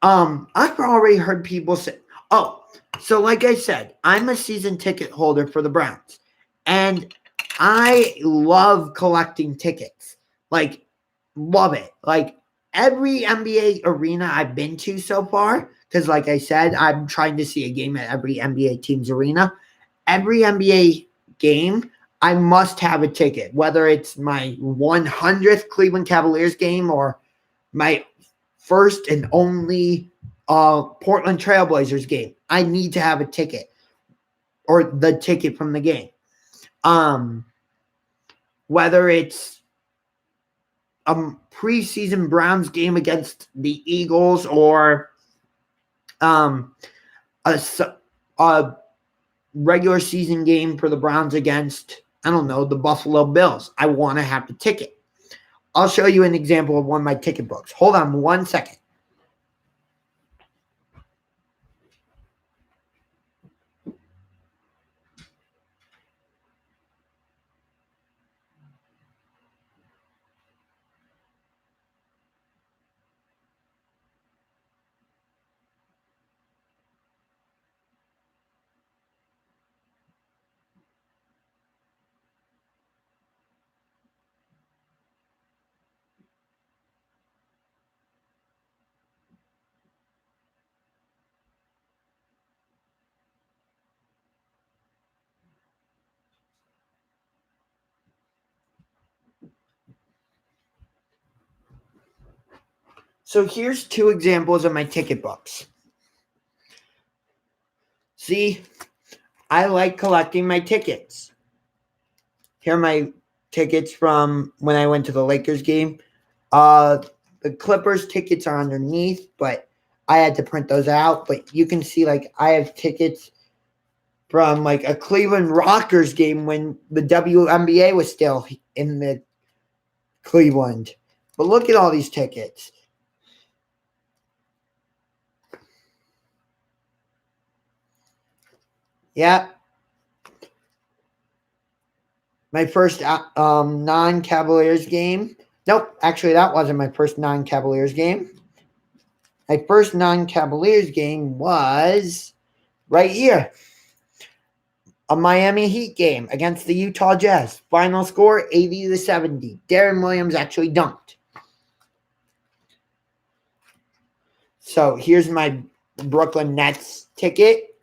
I've already heard people say, so like I said, I'm a season ticket holder for the Browns, and I love collecting tickets. Like, love it. Like, every NBA arena I've been to so far, because like I said, I'm trying to see a game at every NBA team's arena. Every NBA game, I must have a ticket, whether it's my 100th Cleveland Cavaliers game or my first and only Portland Trailblazers game. I need to have a ticket or the ticket from the game. Whether it's a preseason Browns game against the Eagles or a regular season game for the Browns against, the Buffalo Bills. I want to have the ticket. I'll show you an example of one of my ticket books. Hold on 1 second. So here's 2 examples of my ticket books. See, I like collecting my tickets. Here are my tickets from when I went to the Lakers game. The Clippers tickets are underneath, but I had to print those out. But you can see, I have tickets from like a Cleveland Rockers game when the WNBA was still in the Cleveland. But look at all these tickets. Yeah. My first non-Cavaliers game. Nope, actually that wasn't my first non-Cavaliers game. My first non-Cavaliers game was right here. A Miami Heat game against the Utah Jazz. Final score 80-70. Darren Williams actually dunked. So here's my Brooklyn Nets ticket.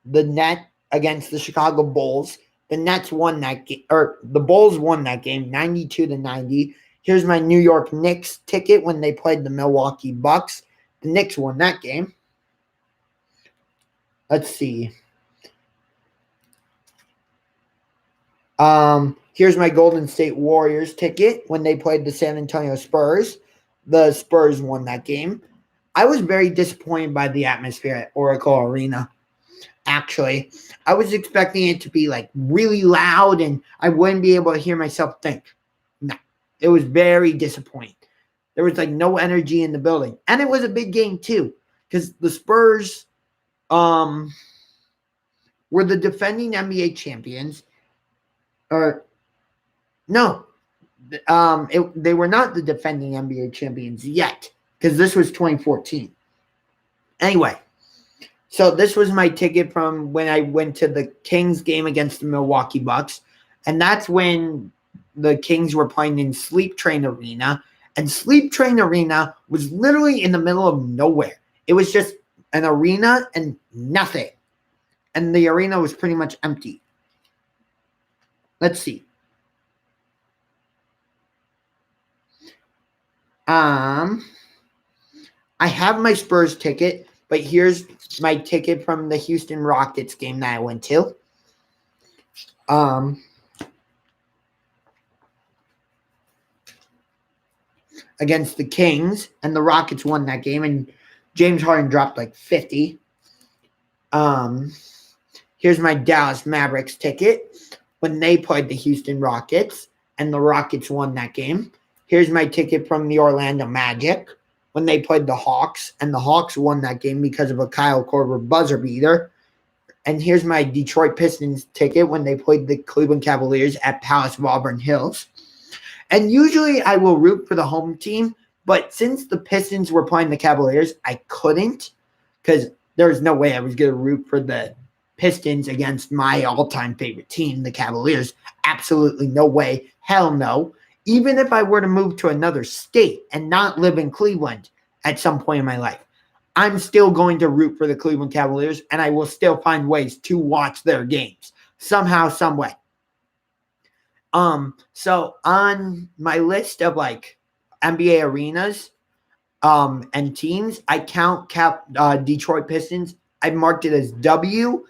The Net against the Chicago Bulls. The Nets won that game, or the Bulls won that game 92-90. Here's my New York Knicks ticket when they played the Milwaukee Bucks. The Knicks won that game. Let's see. Here's my Golden State Warriors ticket when they played the San Antonio Spurs. The Spurs won that game. I was very disappointed by the atmosphere at Oracle Arena. Actually, I was expecting it to be like really loud and I wouldn't be able to hear myself think. No, it was very disappointing. There was like no energy in the building. And it was a big game too because the Spurs were the defending NBA champions. Or no, they were not the defending NBA champions yet because this was 2014. Anyway. So this was my ticket from when I went to the Kings game against the Milwaukee Bucks. And that's when the Kings were playing in Sleep Train Arena. And Sleep Train Arena was literally in the middle of nowhere. It was just an arena and nothing. And the arena was pretty much empty. Let's see. I have my Spurs ticket. But here's my ticket from the Houston Rockets game that I went to. Against the Kings. And the Rockets won that game. And James Harden dropped like 50. Here's my Dallas Mavericks ticket. When they played the Houston Rockets. And the Rockets won that game. Here's my ticket from the Orlando Magic. When they played the Hawks, and the Hawks won that game because of a Kyle Korver buzzer beater. And here's my Detroit Pistons ticket when they played the Cleveland Cavaliers at Palace of Auburn Hills. And usually I will root for the home team, but since the Pistons were playing the Cavaliers, I couldn't because there was no way I was going to root for the Pistons against my all-time favorite team, the Cavaliers. Absolutely no way. Hell no. Even if I were to move to another state and not live in Cleveland at some point in my life, I'm still going to root for the Cleveland Cavaliers, and I will still find ways to watch their games somehow, some way. So on my list of like NBA arenas and teams, I count Detroit Pistons. I marked it as W/L.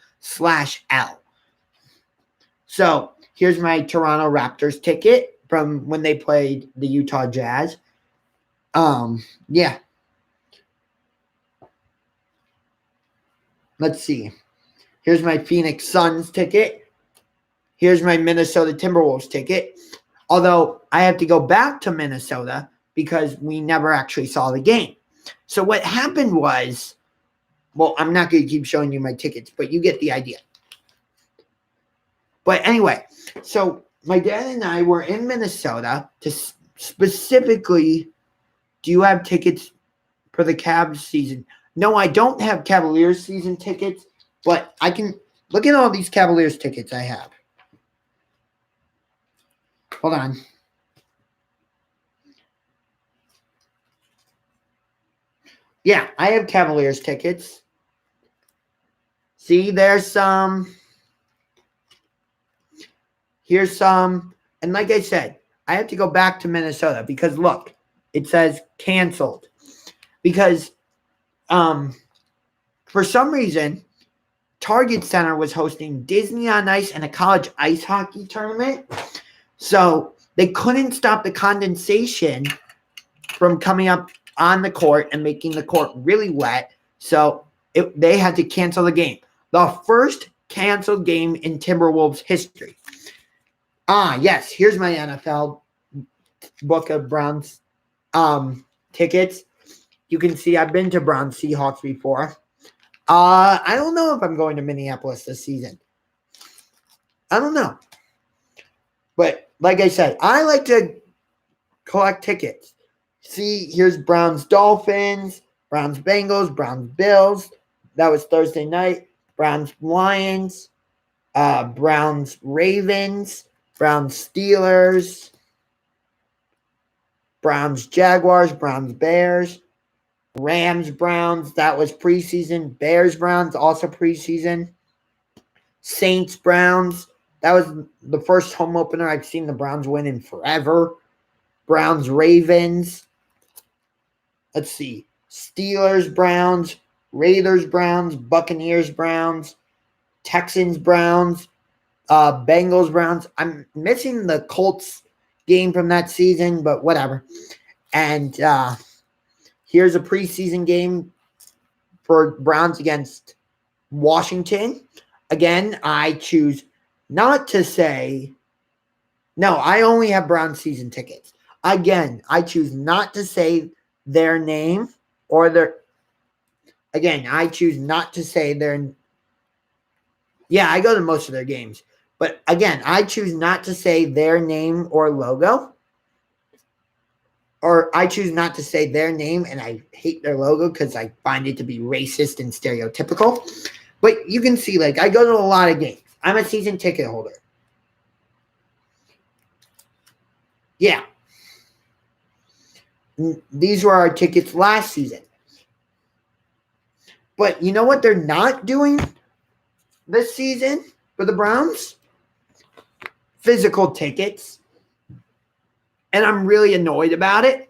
So here's my Toronto Raptors ticket from when they played the Utah Jazz. Yeah. Let's see. Here's my Phoenix Suns ticket. Here's my Minnesota Timberwolves ticket. Although I have to go back to Minnesota because we never actually saw the game. So what happened was, well, I'm not going to keep showing you my tickets, but you get the idea. But anyway, so my dad and I were in Minnesota to specifically, do you have tickets for the Cavs season? No, I don't have Cavaliers season tickets, but I can look at all these Cavaliers tickets I have. Hold on. Yeah, I have Cavaliers tickets. See, there's some. Here's some. And like I said, I have to go back to Minnesota because look, it says canceled. Because for some reason, Target Center was hosting Disney on Ice and a college ice hockey tournament. So they couldn't stop the condensation from coming up on the court and making the court really wet. So they had to cancel the game. The first canceled game in Timberwolves history. Yes, here's my NFL book of Browns tickets. You can see I've been to Browns Seahawks before. I don't know if I'm going to Minneapolis this season. I don't know. But like I said, I like to collect tickets. See, here's Browns Dolphins, Browns Bengals, Browns Bills. That was Thursday night. Browns Lions, Browns Ravens, Browns Steelers, Browns Jaguars, Browns Bears, Rams Browns. That was preseason. Bears Browns, also preseason. Saints Browns. That was the first home opener I've seen the Browns win in forever. Browns Ravens. Let's see. Steelers Browns, Raiders Browns, Buccaneers Browns, Texans Browns, Bengals Browns. I'm missing the Colts game from that season, but whatever. And here's a preseason game for Browns against Washington. Again, I choose not to say, no, I only have Browns season tickets. Again, I choose not to say their name or their, again, I choose not to say their, yeah, I go to most of their games. But again, I choose not to say their name or logo. Or I choose not to say their name and I hate their logo because I find it to be racist and stereotypical. But you can see, like, I go to a lot of games. I'm a season ticket holder. Yeah. These were our tickets last season. But you know what they're not doing this season for the Browns? Physical tickets. And I'm really annoyed about it.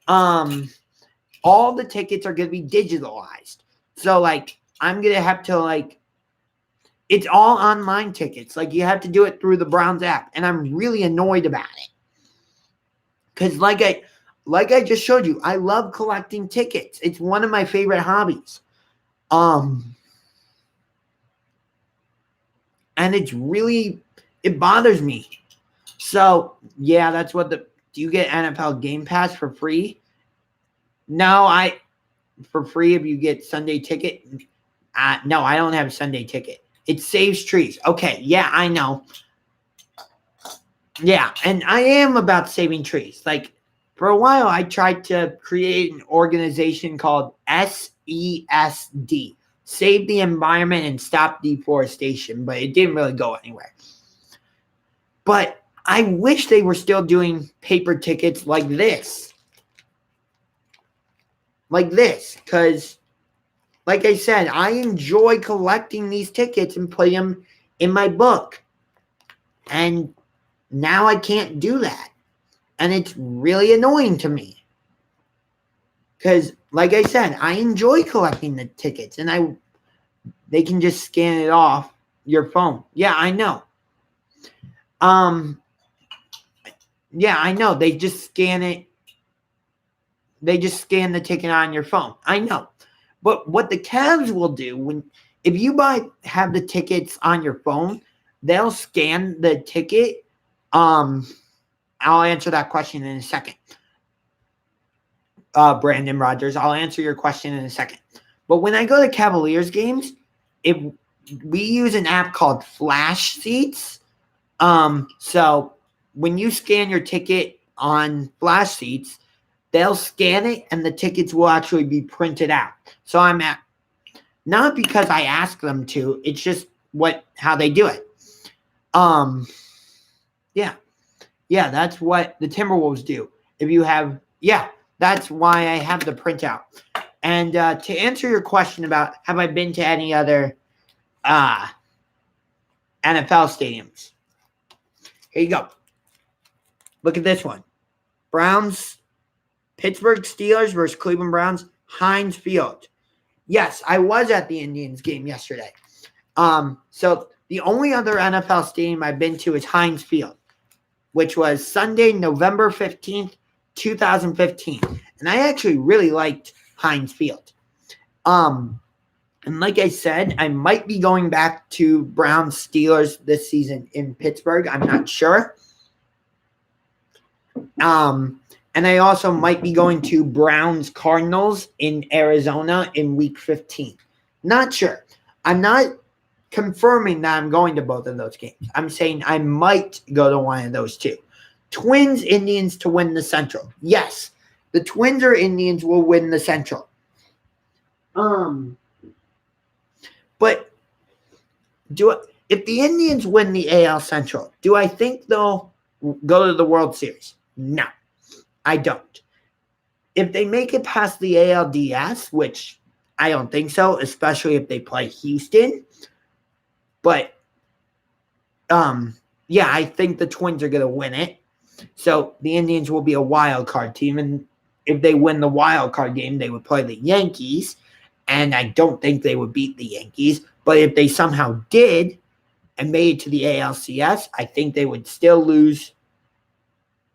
All the tickets are going to be digitalized. So, like, I'm going to have to, like, it's all online tickets. Like, you have to do it through the Browns app. And I'm really annoyed about it. Because like I just showed you, I love collecting tickets. It's one of my favorite hobbies. And it's really, it bothers me. So, yeah, that's what do you get NFL Game Pass for free? No, for free if you get Sunday ticket. No, I don't have a Sunday ticket. It saves trees. Okay, yeah, I know. Yeah, and I am about saving trees. Like, for a while, I tried to create an organization called SESD, Save the Environment and Stop Deforestation, but it didn't really go anywhere. But I wish they were still doing paper tickets like this. Like this, because, like I said, I enjoy collecting these tickets and putting them in my book. And now I can't do that. And it's really annoying to me. Because, like I said, I enjoy collecting the tickets. And they can just scan it off your phone. Yeah, I know. Yeah, I know. They just scan it. They just scan the ticket on your phone. I know. But what the Cavs will do, if you have the tickets on your phone, they'll scan the ticket. I'll answer that question in a second. Brandon Rogers, I'll answer your question in a second. But when I go to Cavaliers games, we use an app called Flash Seats. So when you scan your ticket on Flash Seats, they'll scan it and the tickets will actually be printed out. So not because I ask them to, it's just how they do it. Yeah, that's what the Timberwolves do. That's why I have the printout. And to answer your question about have I been to any other NFL stadiums? Here you go. Look at this one. Pittsburgh Steelers versus Cleveland Browns, Heinz Field. Yes, I was at the Indians game yesterday. So the only other NFL stadium I've been to is Heinz Field, which was Sunday, November 15th, 2015. And I actually really liked Heinz Field. And like I said, I might be going back to Browns Steelers this season in Pittsburgh. I'm not sure. And I also might be going to Browns Cardinals in Arizona in week 15. Not sure. I'm not confirming that I'm going to both of those games. I'm saying I might go to one of those two. Twins, Indians to win the Central. Yes, the Twins or Indians will win the Central. But if the Indians win the AL Central, do I think they'll go to the World Series? No, I don't. If they make it past the ALDS, which I don't think so, especially if they play Houston. But, yeah, I think the Twins are going to win it. So the Indians will be a wild card team. And if they win the wild card game, they would play the Yankees. And I don't think they would beat the Yankees. But if they somehow did and made it to the ALCS, I think they would still lose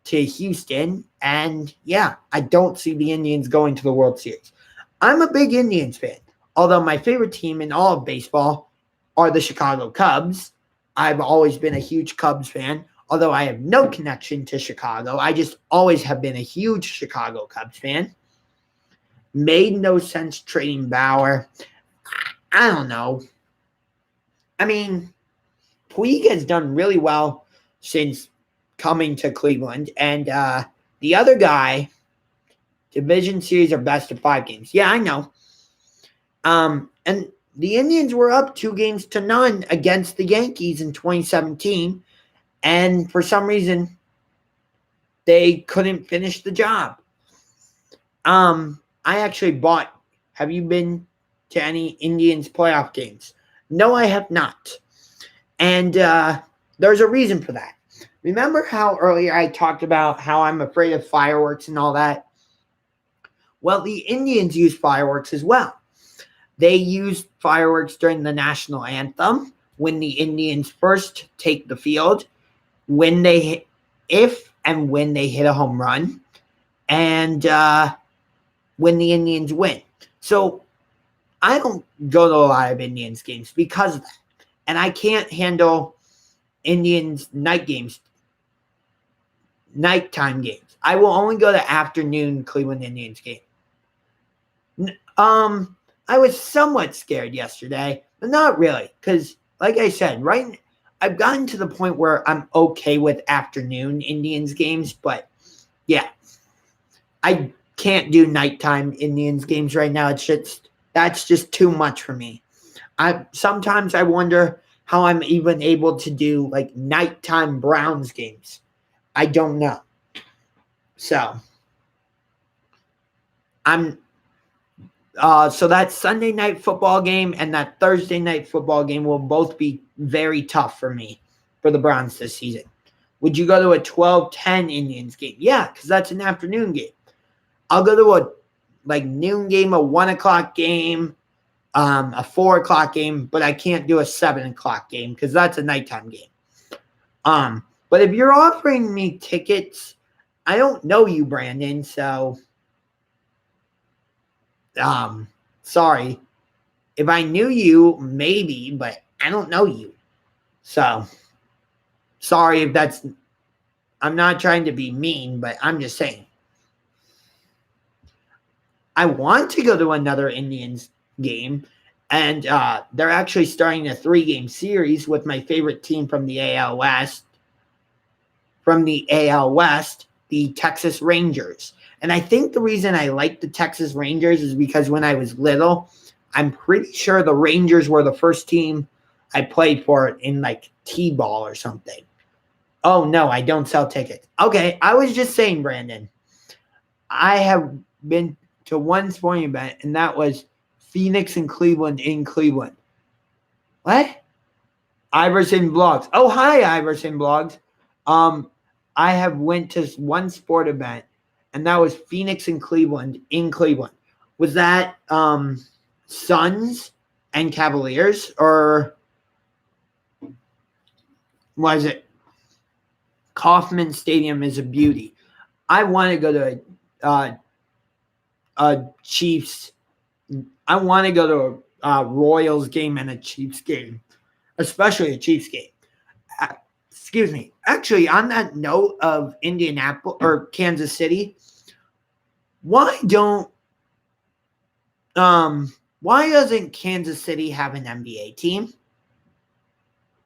to Houston. And, yeah, I don't see the Indians going to the World Series. I'm a big Indians fan, although my favorite team in all of baseball are the Chicago Cubs. I've always been a huge Cubs fan, although I have no connection to Chicago. I just always have been a huge Chicago Cubs fan. Made no sense trading Bauer. I don't know. I mean, Puig has done really well since coming to Cleveland. And the other guy, division series are best of 5 games. Yeah, I know. And the Indians were up 2-0 against the Yankees in 2017. And for some reason, they couldn't finish the job. I actually bought. Have you been to any Indians playoff games? No, I have not. And there's a reason for that. Remember how earlier I talked about how I'm afraid of fireworks and all that? Well, the Indians use fireworks as well. They use fireworks during the national anthem when the Indians first take the field, if and when they hit a home run, and when the Indians win. So I don't go to a lot of Indians games because of that. And I can't handle Indians nighttime games. I will only go to afternoon Cleveland Indians game. I was somewhat scared yesterday, but not really. Because, like I said, I've gotten to the point where I'm okay with afternoon Indians games. But, yeah, I can't do nighttime Indians games right now. That's just too much for me. Sometimes I wonder how I'm even able to do, like, nighttime Browns games. I don't know. So, so that Sunday night football game and that Thursday night football game will both be very tough for me for the Browns this season. Would you go to a 12-10 Indians game? Yeah, because that's an afternoon game. I'll go to a noon game, a 1 o'clock game, a 4 o'clock game, but I can't do a 7 o'clock game because that's a nighttime game. But if you're offering me tickets, I don't know you, Brandon, so sorry. If I knew you, maybe, but I don't know you. So sorry if I'm not trying to be mean, but I'm just saying. I want to go to another Indians game, and they're actually starting a 3-game series with my favorite team from the AL West. The Texas Rangers. And I think the reason I like the Texas Rangers is because when I was little, I'm pretty sure the Rangers were the first team I played for in like T-ball or something. Oh, no, I don't sell tickets. Okay, I was just saying, Brandon, I have been to one sporting event, and that was Phoenix and Cleveland in Cleveland. What? Iverson Blogs. Oh, hi, Iverson Blogs. I have went to one sport event, and that was Phoenix and Cleveland in Cleveland. Was that Suns and Cavaliers, or was it Kauffman Stadium is a beauty? I want to go to Chiefs. I want to go to Royals game and a Chiefs game, especially a Chiefs game. Excuse me. Actually, on that note of Indianapolis or Kansas City, why doesn't Kansas City have an NBA team?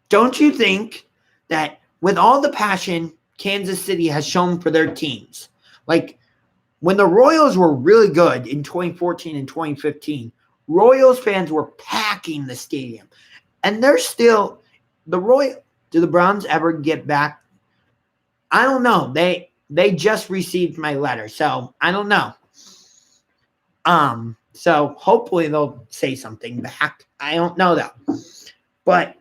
Don't you think that with all the passion Kansas City has shown for their teams, like when the Royals were really good in 2014 and 2015, Royals fans were packing the stadium. And they're still do the Browns ever get back? I don't know. They just received my letter, so I don't know. So hopefully they'll say something back. I don't know though. But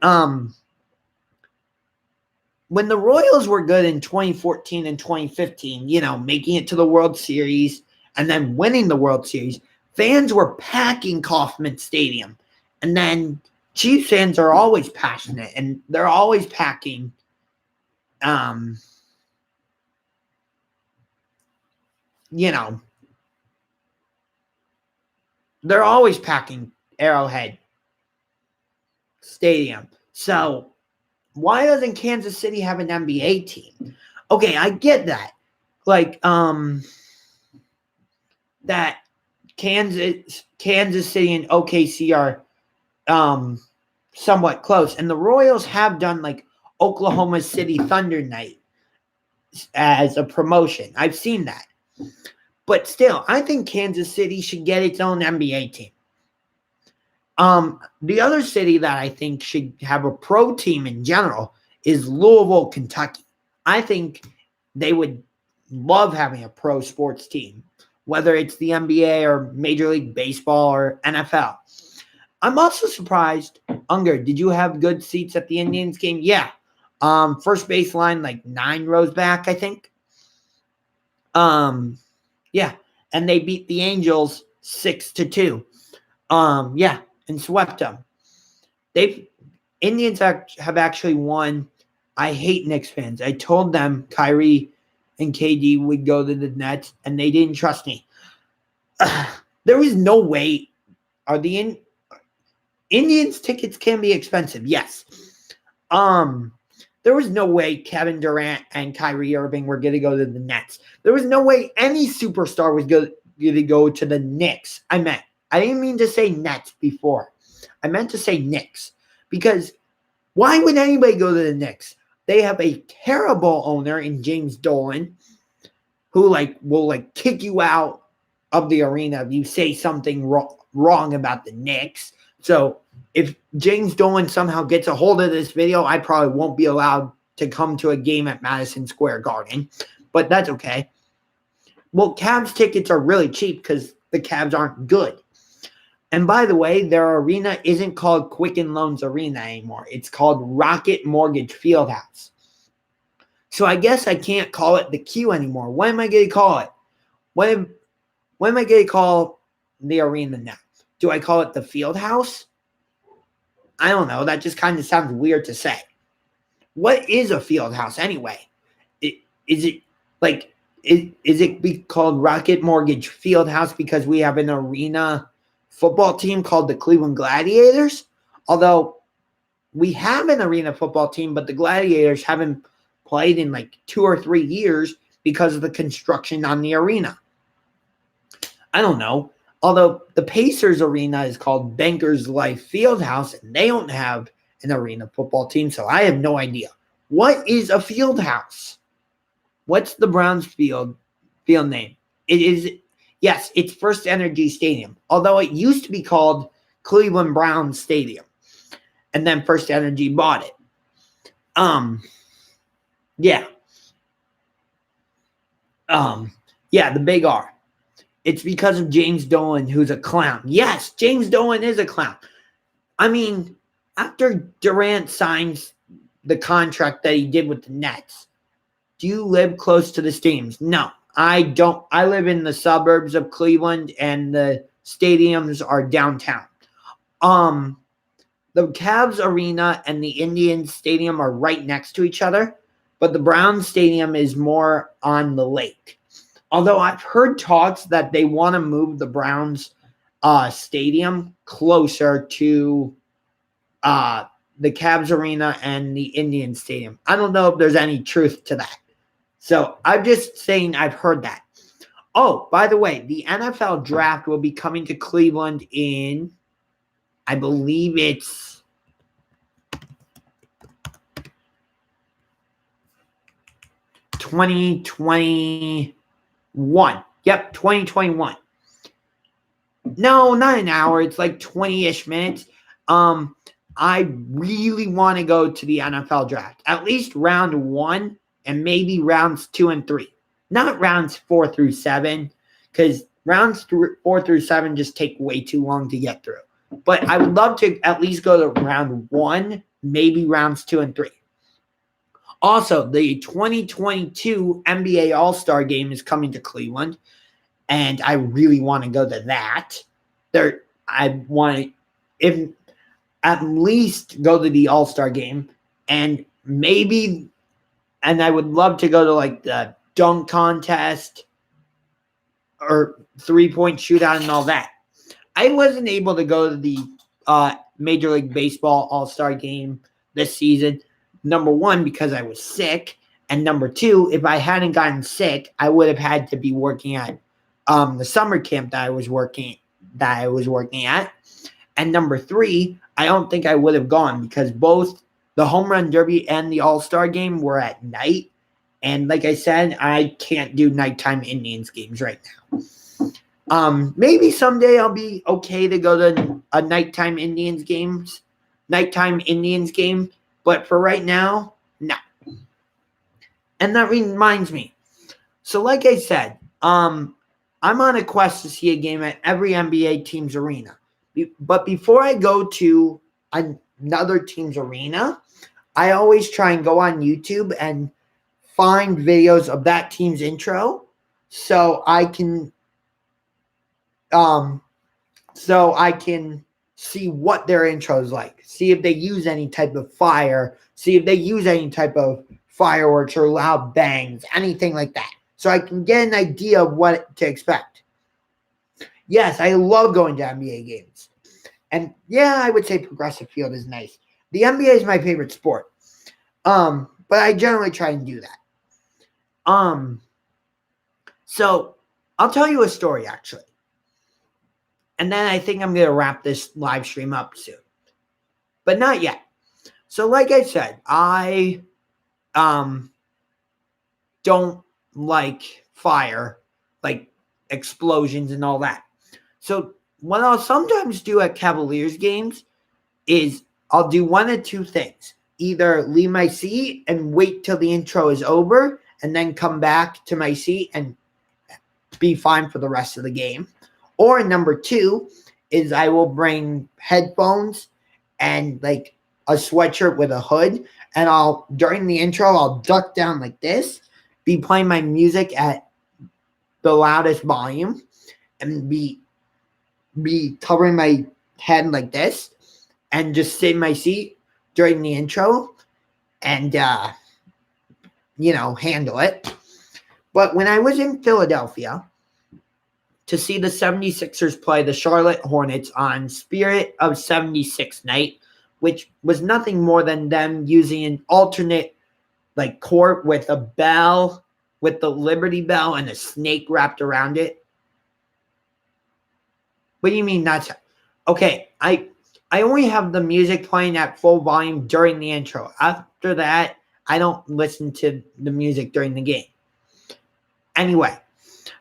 when the Royals were good in 2014 and 2015, making it to the World Series and then winning the World Series, fans were packing Kauffman Stadium. And then Chiefs fans are always passionate and they're always packing they're always packing Arrowhead Stadium. So why doesn't Kansas City have an NBA team? Okay, I get that. Like, that Kansas City and OKC are somewhat close. And the Royals have done like Oklahoma City Thunder Night as a promotion. I've seen that. But still, I think Kansas City should get its own NBA team. The other city that I think should have a pro team in general is Louisville, Kentucky. I think they would love having a pro sports team, whether it's the NBA or Major League Baseball or NFL. I'm also surprised, Unger, did you have good seats at the Indians game? Yeah. First baseline, like 9 rows back, I think. Yeah. And they beat the Angels 6-2. Yeah. And swept them. Indians have actually won. I hate Knicks fans. I told them Kyrie and KD would go to the Nets, and they didn't trust me. There is no way. Are the Indians tickets can be expensive? Yes. There was no way Kevin Durant and Kyrie Irving were going to go to the Nets. There was no way any superstar was going to go to the Knicks. I didn't mean to say Nets before. I meant to say Knicks. Because why would anybody go to the Knicks? They have a terrible owner in James Dolan who will kick you out of the arena if you say something wrong about the Knicks. So if James Dolan somehow gets a hold of this video, I probably won't be allowed to come to a game at Madison Square Garden. But that's okay. Well, Cavs tickets are really cheap because the Cavs aren't good. And by the way, their arena isn't called Quicken Loans Arena anymore. It's called Rocket Mortgage Fieldhouse. So I guess I can't call it the Q anymore. What am I going to call it? What am I going to call the arena now? Do I call it the Fieldhouse? I don't know. That just kind of sounds weird to say. What is a Fieldhouse anyway? Is it be called Rocket Mortgage Fieldhouse because we have an arena football team called the Cleveland Gladiators? Although we have an arena football team, but the Gladiators haven't played in 2 or 3 years because of the construction on the arena. I don't know. Although the Pacers arena is called Bankers Life Fieldhouse, and they don't have an arena football team, so I have no idea. What is a field house? What's the Browns field name? Yes, it's First Energy Stadium, although it used to be called Cleveland Browns Stadium, and then First Energy bought it. The Big R. It's because of James Dolan, who's a clown. Yes, James Dolan is a clown. I mean, after Durant signs the contract that he did with the Nets, do you live close to the stadiums? No, I don't. I live in the suburbs of Cleveland, and the stadiums are downtown. The Cavs arena and the Indians stadium are right next to each other, but the Browns stadium is more on the lake. Although I've heard talks that they want to move the Browns stadium closer to the Cavs Arena and the Indian Stadium. I don't know if there's any truth to that. So I'm just saying I've heard that. Oh, by the way, the NFL draft will be coming to Cleveland in, I believe it's $2021. Yep, 2021. No, not an hour. It's like 20-ish minutes. I really want to go to the NFL draft. At least round 1 and maybe rounds 2 and 3. Not rounds 4 through 7, because rounds 4 through 7 just take way too long to get through. But I would love to at least go to round 1, maybe rounds 2 and 3. Also, the 2022 NBA All-Star Game is coming to Cleveland, and I really want to go to that. I want to at least go to the All-Star Game, and I would love to go to like the dunk contest or 3-point shootout and all that. I wasn't able to go to the Major League Baseball All-Star Game this season. Number 1, because I was sick. And number 2, if I hadn't gotten sick, I would have had to be working at the summer camp that I was working at. And number 3, I don't think I would have gone because both the Home Run Derby and the All-Star Game were at night. And like I said, I can't do nighttime Indians games right now. Maybe someday I'll be okay to go to a nighttime Indians game. But for right now, no. And that reminds me. So like I said, I'm on a quest to see a game at every NBA team's arena. But before I go to another team's arena, I always try and go on YouTube and find videos of that team's intro so I can see what their intro is like, see if they use any type of fire, see if they use any type of fireworks or loud bangs, anything like that, so I can get an idea of what to expect. Yes, I love going to NBA games. And yeah, I would say Progressive Field is nice. The NBA is my favorite sport. But I generally try and do that. So I'll tell you a story actually. And then I think I'm going to wrap this live stream up soon. But not yet. So like I said, I don't like fire, like explosions and all that. So what I'll sometimes do at Cavaliers games is I'll do one of two things. Either leave my seat and wait till the intro is over and then come back to my seat and be fine for the rest of the game. Or number 2 is I will bring headphones and like a sweatshirt with a hood, and during the intro, I'll duck down like this, be playing my music at the loudest volume, and be covering my head like this, and just sit in my seat during the intro, and handle it. But when I was in Philadelphia to see the 76ers play the Charlotte Hornets on Spirit of 76 night, which was nothing more than them using an alternate like court with a bell, with the Liberty Bell and a snake wrapped around it. What do you mean that's okay? I only have the music playing at full volume during the intro. After that, I don't listen to the music during the game. Anyway,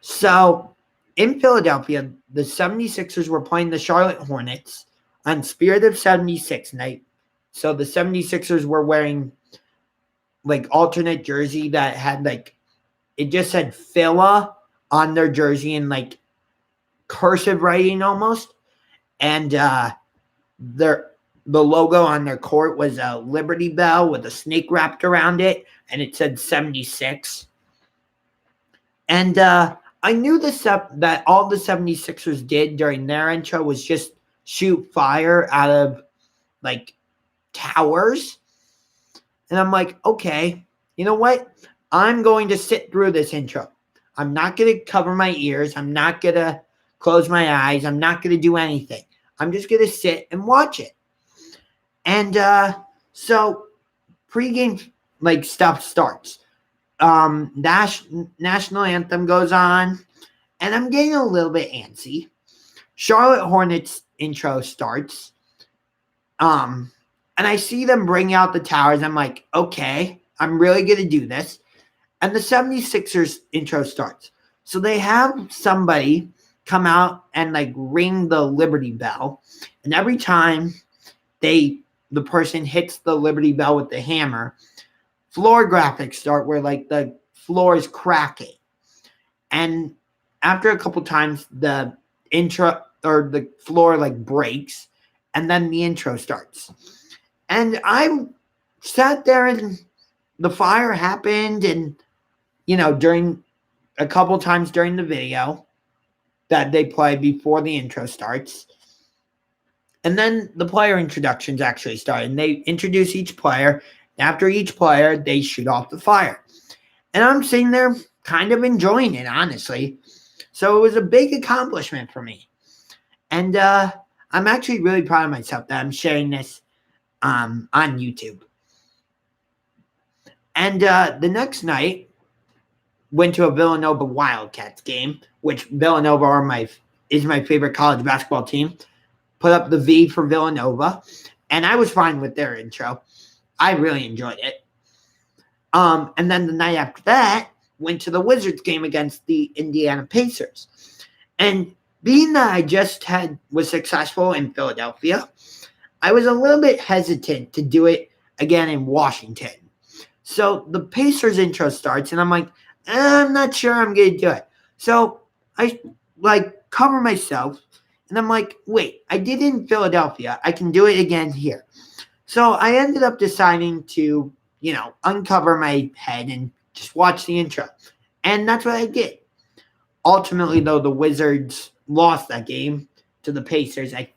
so in Philadelphia, the 76ers were playing the Charlotte Hornets on Spirit of 76 night. So the 76ers were wearing like alternate jersey that had like, it just said Phila on their jersey in like cursive writing almost. And the logo on their court was a Liberty Bell with a snake wrapped around it. And it said 76. And I knew that all the 76ers did during their intro was just shoot fire out of like towers. And I'm like, okay, you know what? I'm going to sit through this intro. I'm not going to cover my ears. I'm not going to close my eyes. I'm not going to do anything. I'm just going to sit and watch it. And so pregame like stuff starts. National anthem goes on, and I'm getting a little bit antsy. Charlotte Hornets intro starts. And I see them bring out the towers. I'm like, okay, I'm really going to do this. And the 76ers intro starts. So they have somebody come out and like ring the Liberty Bell. And every time the person hits the Liberty Bell with the hammer, floor graphics start where like the floor is cracking. And after a couple times, the intro or the floor like breaks, and then the intro starts. And I sat there and the fire happened, and during a couple times during the video that they play before the intro starts. And then the player introductions actually start, and they introduce each player. After each player, they shoot off the fire. And I'm sitting there kind of enjoying it, honestly. So it was a big accomplishment for me. And I'm actually really proud of myself that I'm sharing this on YouTube. And the next night, went to a Villanova Wildcats game, which Villanova is my favorite college basketball team. Put up the V for Villanova. And I was fine with their intro. I really enjoyed it. And then the night after that, went to the Wizards game against the Indiana Pacers. And being that I was successful in Philadelphia, I was a little bit hesitant to do it again in Washington. So the Pacers intro starts, and I'm like, I'm not sure I'm going to do it. So I cover myself, and I'm like, wait, I did it in Philadelphia. I can do it again here. So I ended up deciding to, uncover my head and just watch the intro. And that's what I did. Ultimately, though, the Wizards lost that game to the Pacers. I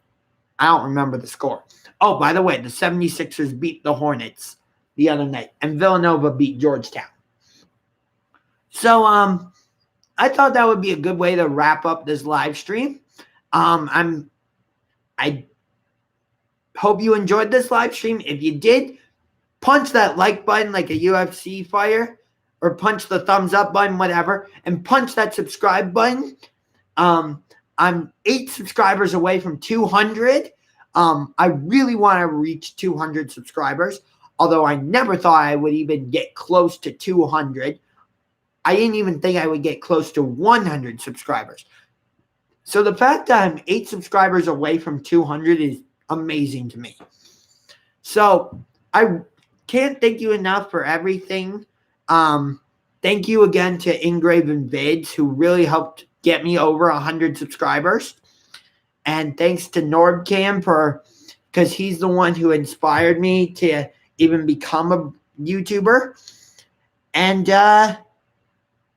don't remember the score. Oh, by the way, the 76ers beat the Hornets the other night, and Villanova beat Georgetown. So I thought that would be a good way to wrap up this live stream. I hope you enjoyed this live stream. If you did, punch that like button like a UFC fighter, or punch the thumbs up button, whatever, and punch that subscribe button. I'm 8 subscribers away from 200. I really want to reach 200 subscribers, although I never thought I would even get close to 200. I didn't even think I would get close to 100 subscribers. So the fact that I'm 8 subscribers away from 200 is amazing to me. So I can't thank you enough for everything. Thank you again to Engraven Vids, who really helped get me over 100 subscribers. And thanks to NorbCam because he's the one who inspired me to even become a YouTuber. And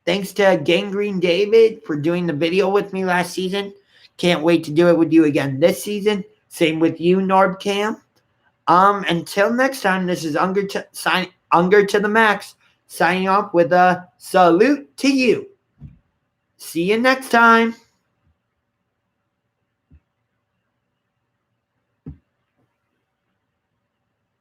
thanks to Gangrene David for doing the video with me last season. Can't wait to do it with you again this season. Same with you, NorbCam. Until next time, this is Unger to the Max, signing off with a salute to you. See you next time.